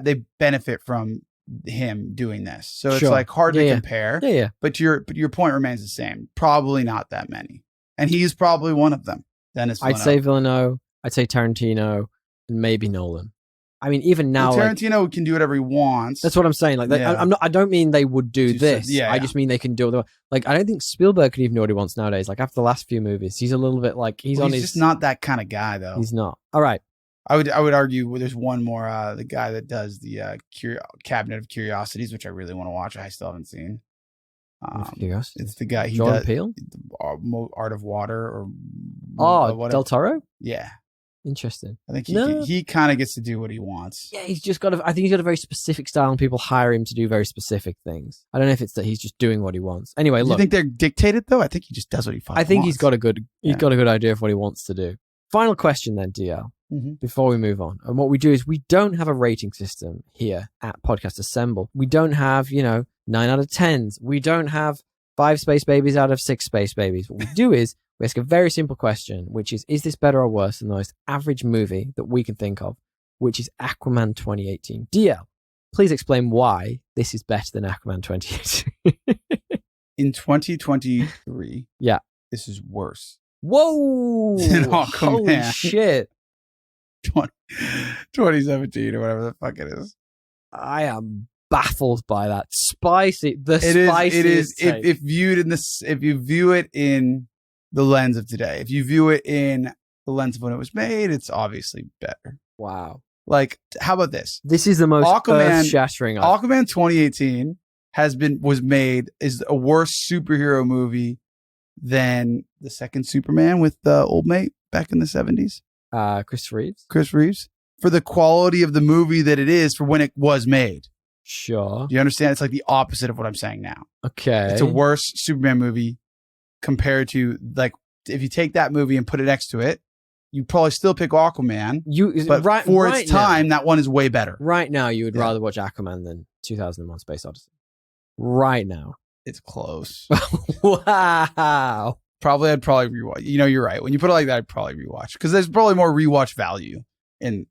Speaker 2: they benefit from him doing this. So it's like hard to compare.
Speaker 1: Yeah.
Speaker 2: But your point remains the same. Probably not that many. And he's probably one of them. Denis Villeneuve.
Speaker 1: I'd say Villeneuve. I'd say Tarantino. And maybe Nolan. I mean, even now,
Speaker 2: Tarantino can do whatever he wants.
Speaker 1: That's what I'm saying. Like, I don't mean they would do this. I just mean they can do it. Like, I don't think Spielberg could even do what he wants nowadays. Like, after the last few movies, he's a little bit like he's just
Speaker 2: not that kind of guy, though.
Speaker 1: He's not. All right.
Speaker 2: I would argue there's one more. The guy that does the Cabinet of Curiosities, which I really want to watch. I still haven't seen. It's the guy.
Speaker 1: Jordan Peele?
Speaker 2: Art of Water
Speaker 1: Del Toro?
Speaker 2: Yeah.
Speaker 1: Interesting.
Speaker 2: I think he kind of gets to do what he wants.
Speaker 1: Yeah, he's just got I think he's got a very specific style and people hire him to do very specific things. I don't know if it's that he's just doing what he wants. Anyway, look.
Speaker 2: You think they're dictated though? I think he just does what he fucking wants.
Speaker 1: I think he's got a good idea of what he wants to do. Final question then, DL, before we move on. And what we do is we don't have a rating system here at Podcast Assemble. We don't have, 9 out of 10s. We don't have 5 space babies out of 6 space babies. What we do is we ask a very simple question, which is this better or worse than the most average movie that we can think of, which is Aquaman 2018? DL, please explain why this is better than Aquaman 2018.
Speaker 2: In 2023, this is worse.
Speaker 1: Whoa!
Speaker 2: Than Aquaman.
Speaker 1: Holy shit.
Speaker 2: 2017 or whatever the fuck it is.
Speaker 1: I am baffled by that. Spicy. It
Speaker 2: is. If you view it in the lens of today, if you view it in the lens of when it was made, it's obviously better.
Speaker 1: Wow.
Speaker 2: Like, how about this?
Speaker 1: This is the most earth-shattering.
Speaker 2: Aquaman 2018 is a worse superhero movie than the second Superman with the old mate back in the 70s. Chris Reeves. For the quality of the movie that it is for when it was made.
Speaker 1: Sure.
Speaker 2: Do you understand? It's like the opposite of what I'm saying now.
Speaker 1: Okay.
Speaker 2: It's a worse Superman movie compared to, like, if you take that movie and put it next to it, you'd probably still pick Aquaman. But for its time, that one is way better.
Speaker 1: Right now, you would rather watch Aquaman than 2001 Space Odyssey. Right now.
Speaker 2: It's close.
Speaker 1: Wow.
Speaker 2: I'd probably rewatch. You're right. When you put it like that, I'd probably rewatch. Because there's probably more rewatch value in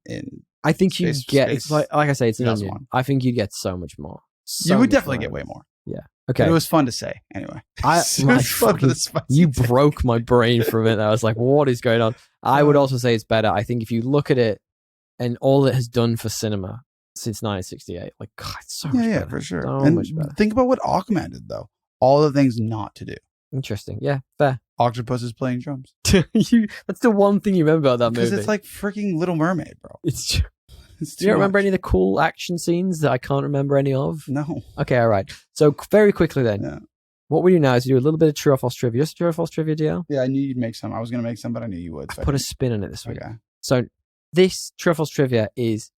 Speaker 1: I think you get, it's like I say, it's an onion. I think you'd get so much more.
Speaker 2: You would definitely get way more.
Speaker 1: Yeah. Okay.
Speaker 2: But it was fun to say. Anyway.
Speaker 1: You broke my brain for a minute. I was like, what is going on? I would also say it's better. I think if you look at it and all it has done for cinema since 1968. Like, God, it's so
Speaker 2: Yeah,
Speaker 1: much
Speaker 2: yeah,
Speaker 1: better.
Speaker 2: for sure.
Speaker 1: So
Speaker 2: And
Speaker 1: much better.
Speaker 2: think about what Aquaman did, though. All the things not to do.
Speaker 1: Interesting. Yeah, fair.
Speaker 2: Octopus is playing drums.
Speaker 1: That's the one thing you remember about that movie.
Speaker 2: Because it's like freaking Little Mermaid, bro.
Speaker 1: It's
Speaker 2: It's
Speaker 1: Do
Speaker 2: too
Speaker 1: you remember
Speaker 2: much.
Speaker 1: any of the cool action scenes that I can't remember any of?
Speaker 2: No.
Speaker 1: Okay, all right. So very quickly then,
Speaker 2: Yeah.
Speaker 1: what we do now is we do a little bit of true or false trivia. Just true or false trivia, DL?
Speaker 2: Yeah, I knew you'd make some. I was going to make some, but I knew you would.
Speaker 1: I put a spin on it this week.
Speaker 2: Okay.
Speaker 1: So this true or false trivia is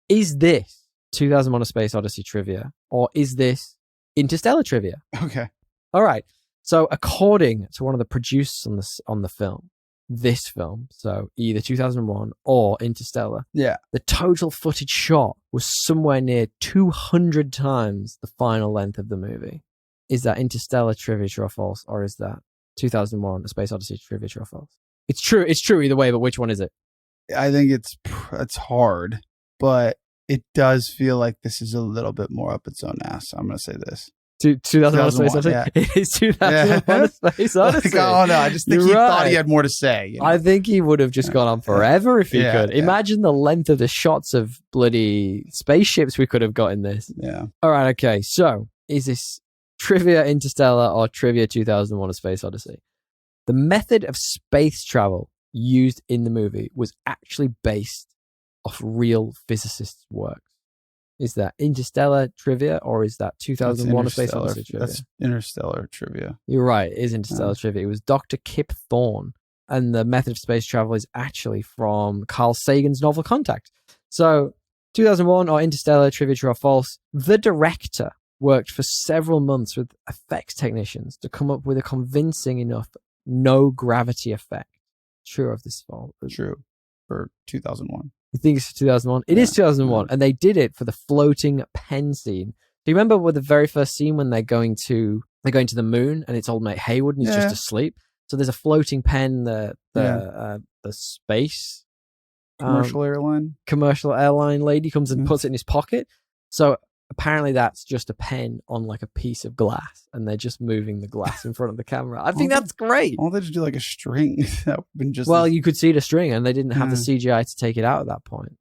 Speaker 1: this 2001: A Space Odyssey trivia, or is this Interstellar trivia?
Speaker 2: Okay.
Speaker 1: All right. So according to one of the producers on the film, this film, so either 2001 or Interstellar,
Speaker 2: Yeah.
Speaker 1: the total footage shot was somewhere near 200 times the final length of the movie. Is that Interstellar trivia, true or false, or is that 2001: A Space Odyssey trivia, true or false? It's true either way, but which one is it?
Speaker 2: I think it's hard, but it does feel like this is a little bit more up its own ass. I'm going to say this.
Speaker 1: 2001: A Space
Speaker 2: 2001,
Speaker 1: Odyssey?
Speaker 2: yeah.
Speaker 1: It is 2001: A Space Odyssey.
Speaker 2: Like, oh no, I just think
Speaker 1: You're
Speaker 2: he
Speaker 1: right.
Speaker 2: thought he had more to say. You know?
Speaker 1: I think he would have just gone on forever if he
Speaker 2: Yeah,
Speaker 1: could.
Speaker 2: yeah.
Speaker 1: Imagine the length of the shots of bloody spaceships we could have got in this.
Speaker 2: Yeah.
Speaker 1: All right, okay. So, is this trivia Interstellar or trivia 2001: A Space Odyssey? The method of space travel used in the movie was actually based off real physicists' work. Is that Interstellar trivia or is that 2001: A Space Odyssey trivia?
Speaker 2: That's Interstellar trivia.
Speaker 1: You're right. It is Interstellar trivia. It was Dr. Kip Thorne, and the method of space travel is actually from Carl Sagan's novel Contact. So, 2001 or Interstellar trivia, true or false? The director worked for several months with effects technicians to come up with a convincing enough no gravity effect. True of this false?
Speaker 2: True. For 2001.
Speaker 1: You think it's 2001? It is 2001, and they did it for the floating pen scene. Do you remember with the very first scene when they're going to the moon and it's old mate Hayward and he's just asleep? So there's a floating pen, the space
Speaker 2: Commercial
Speaker 1: airline lady comes and puts it in his pocket. So apparently that's just a pen on like a piece of glass, and they're just moving the glass in front of the camera. I think that's great.
Speaker 2: Why don't they just do like a string? That would have been just
Speaker 1: Well, you could see the string, and they didn't have the CGI to take it out at that point.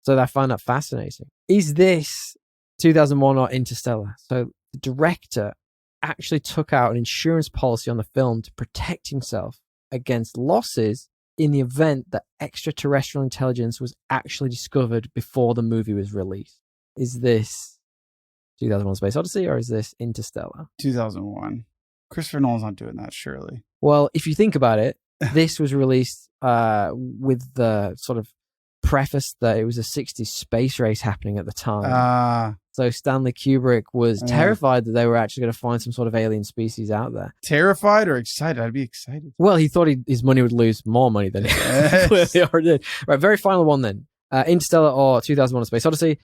Speaker 1: So I find that fascinating. Is this 2001 or Interstellar? So the director actually took out an insurance policy on the film to protect himself against losses in the event that extraterrestrial intelligence was actually discovered before the movie was released. Is this 2001: Space Odyssey or is this Interstellar?
Speaker 2: 2001. Christopher Nolan's not doing that, surely.
Speaker 1: Well, if you think about it, this was released with the sort of preface that it was a 60s space race happening at the time. So Stanley Kubrick was terrified that they were actually going to find some sort of alien species out there.
Speaker 2: Terrified or excited? I'd be excited.
Speaker 1: Well, he thought his money would lose more money than it clearly already did. Right, very final one then. Interstellar or 2001: A Space Odyssey.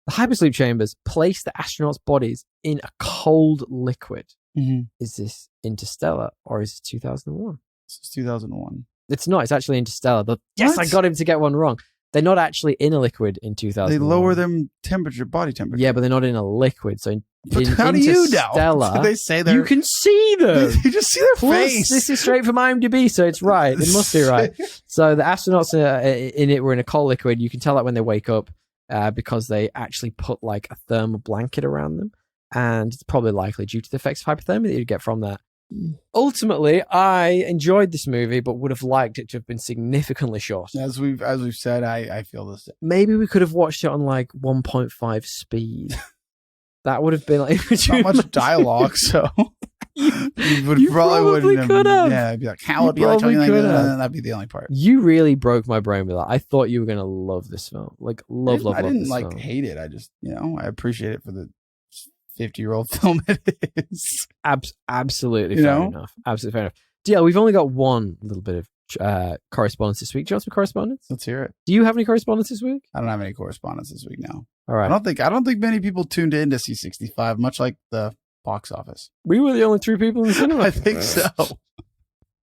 Speaker 1: The hypersleep chambers place the astronauts' bodies in a cold liquid.
Speaker 2: Mm-hmm.
Speaker 1: Is this Interstellar or is it 2001?
Speaker 2: This is 2001.
Speaker 1: It's not. It's actually Interstellar. Yes, I got him to get one wrong. They're not actually in a liquid in 2001.
Speaker 2: They lower them body temperature.
Speaker 1: Yeah, but they're not in a liquid. So
Speaker 2: how do you know? They say they're...
Speaker 1: You can see them.
Speaker 2: You just see their face.
Speaker 1: This is straight from IMDb, so it's right. It must be right. So the astronauts in it were in a cold liquid. You can tell that when they wake up because they actually put like a thermal blanket around them. And it's probably likely due to the effects of hypothermia that you'd get from that. Ultimately, I enjoyed this movie, but would have liked it to have been significantly shorter.
Speaker 2: As we've said, I feel the same.
Speaker 1: Maybe we could have watched it on like 1.5 speed. That would have been like
Speaker 2: not much dialogue, so you
Speaker 1: probably could have.
Speaker 2: Yeah, I'd be like, how would be like something like that? That'd be the only part.
Speaker 1: You really broke my brain with that. I thought you were gonna love this film, like love. I
Speaker 2: didn't like hate it. I just I appreciate it for the 50-year-old film it is.
Speaker 1: Absolutely fair enough. Absolutely fair enough. DL, we've only got one little bit of correspondence this week. Do you want some correspondence?
Speaker 2: Let's hear it.
Speaker 1: Do you have any correspondence this week?
Speaker 2: I don't have any correspondence this week now.
Speaker 1: All right.
Speaker 2: I don't think many people tuned in to C65, much like the box office.
Speaker 1: We were the only 3 people in the cinema.
Speaker 2: I think so.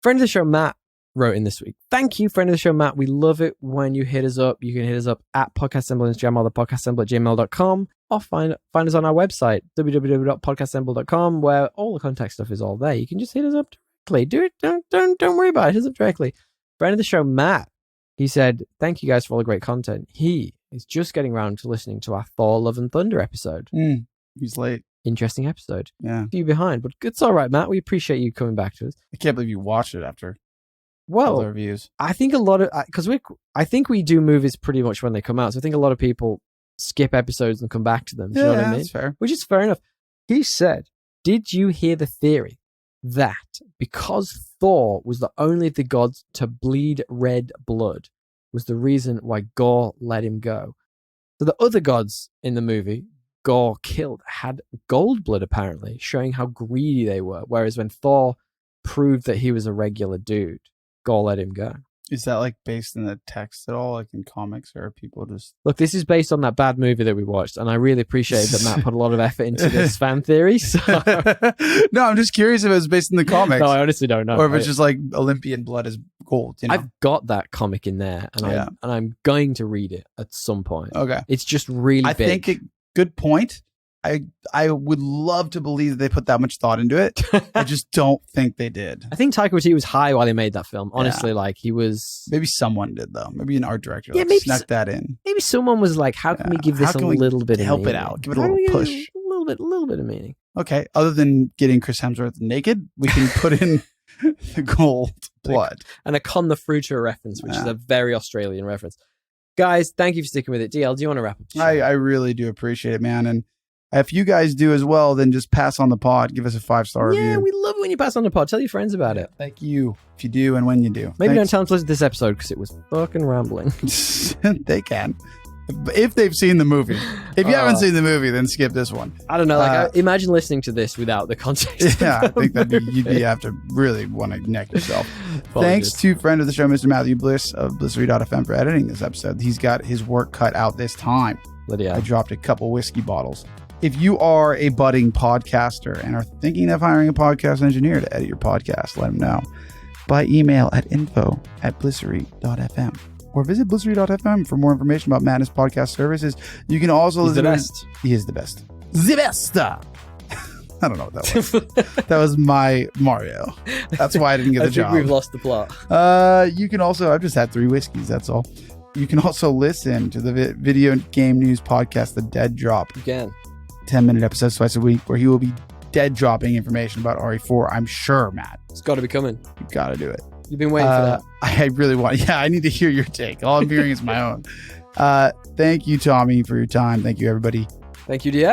Speaker 1: Friend of the show, Matt, wrote in this week. Thank you, friend of the show, Matt. We love it when you hit us up. You can hit us up at podcastassemble on Instagram or thepodcastassemble@gmail.com, or find us on our website, www.podcastassemble.com, where all the contact stuff is all there. You can just hit us up directly. Do it. Don't worry about it. Hit us up directly. Friend of the show, Matt, he said, thank you guys for all the great content. He is just getting around to listening to our Thor Love and Thunder episode.
Speaker 2: He's late.
Speaker 1: Interesting episode.
Speaker 2: Yeah.
Speaker 1: A few behind, but it's all right, Matt. We appreciate you coming back to us.
Speaker 2: I can't believe you watched it after all the reviews.
Speaker 1: I think a lot of, because I think we do movies pretty much when they come out. So I think a lot of people skip episodes and come back to them. Do you know what I mean?
Speaker 2: That's fair.
Speaker 1: Which is fair enough. He said, did you hear the theory that because Thor was the only of the gods to bleed red blood was the reason why Gore let him go? So the other gods in the movie, Gore killed, had gold blood apparently, showing how greedy they were. Whereas when Thor proved that he was a regular dude, Gore let him go.
Speaker 2: Is that like based in the text at all, like in comics, or are people just...
Speaker 1: Look, this is based on that bad movie that we watched, and I really appreciate that Matt put a lot of effort into this fan theory. So...
Speaker 2: No, I'm just curious if it was based in the comics.
Speaker 1: No, I honestly don't know.
Speaker 2: Or if it's just like Olympian blood is gold. You know?
Speaker 1: I've got that comic in there, and I'm going to read it at some point.
Speaker 2: Okay.
Speaker 1: It's just really big.
Speaker 2: Good point. I would love to believe that they put that much thought into it. I just don't think they did.
Speaker 1: I think Taika Waititi was high while they made that film. Honestly, like he was...
Speaker 2: Maybe someone did, though. Maybe an art director snuck that in.
Speaker 1: Maybe someone was like, how can we give this a little bit of
Speaker 2: help
Speaker 1: meaning?
Speaker 2: It out. Give it a little push.
Speaker 1: A little bit of meaning.
Speaker 2: Okay. Other than getting Chris Hemsworth naked, we can put in the gold blood.
Speaker 1: And a Con the Fruiter reference, which is a very Australian reference. Guys, thank you for sticking with it. DL, do you want to wrap up the show?
Speaker 2: I really do appreciate it, man. And if you guys do as well, then just pass on the pod. Give us a 5-star review.
Speaker 1: Yeah, we love it when you pass on the pod. Tell your friends about it.
Speaker 2: Thank you if you do and when you do.
Speaker 1: Maybe don't tell them to listen to this episode because it was fucking rambling.
Speaker 2: They can. If they've seen the movie. If you haven't seen the movie, then skip this one.
Speaker 1: I don't know. Imagine listening to this without the context.
Speaker 2: Yeah, I think you'd have to really want to neck yourself. Thanks to friend of the show, Mr. Matthew Bliss of Blissery.fm for editing this episode. He's got his work cut out this time.
Speaker 1: Lydia.
Speaker 2: I dropped a couple whiskey bottles. If you are a budding podcaster and are thinking of hiring a podcast engineer to edit your podcast, let him know by email at info@blissery.fm or visit blissery.fm for more information about Madness podcast services. You can also
Speaker 1: listen. The best.
Speaker 2: He is the best. The best. I don't know what that was. That was my Mario. That's why I didn't get the job.
Speaker 1: I think we've lost the plot.
Speaker 2: You can also, I've just had 3 whiskeys, that's all. You can also listen to the video game news podcast, The Dead Drop.
Speaker 1: You can.
Speaker 2: 10-minute episodes twice a week where he will be dead dropping information about RE4. I'm sure, Matt.
Speaker 1: It's got to be coming.
Speaker 2: You got to do it.
Speaker 1: You've been waiting for that.
Speaker 2: I really want. Yeah, I need to hear your take. All I'm hearing is my own. Thank you, Tommy, for your time. Thank you, everybody.
Speaker 1: Thank you, Dia.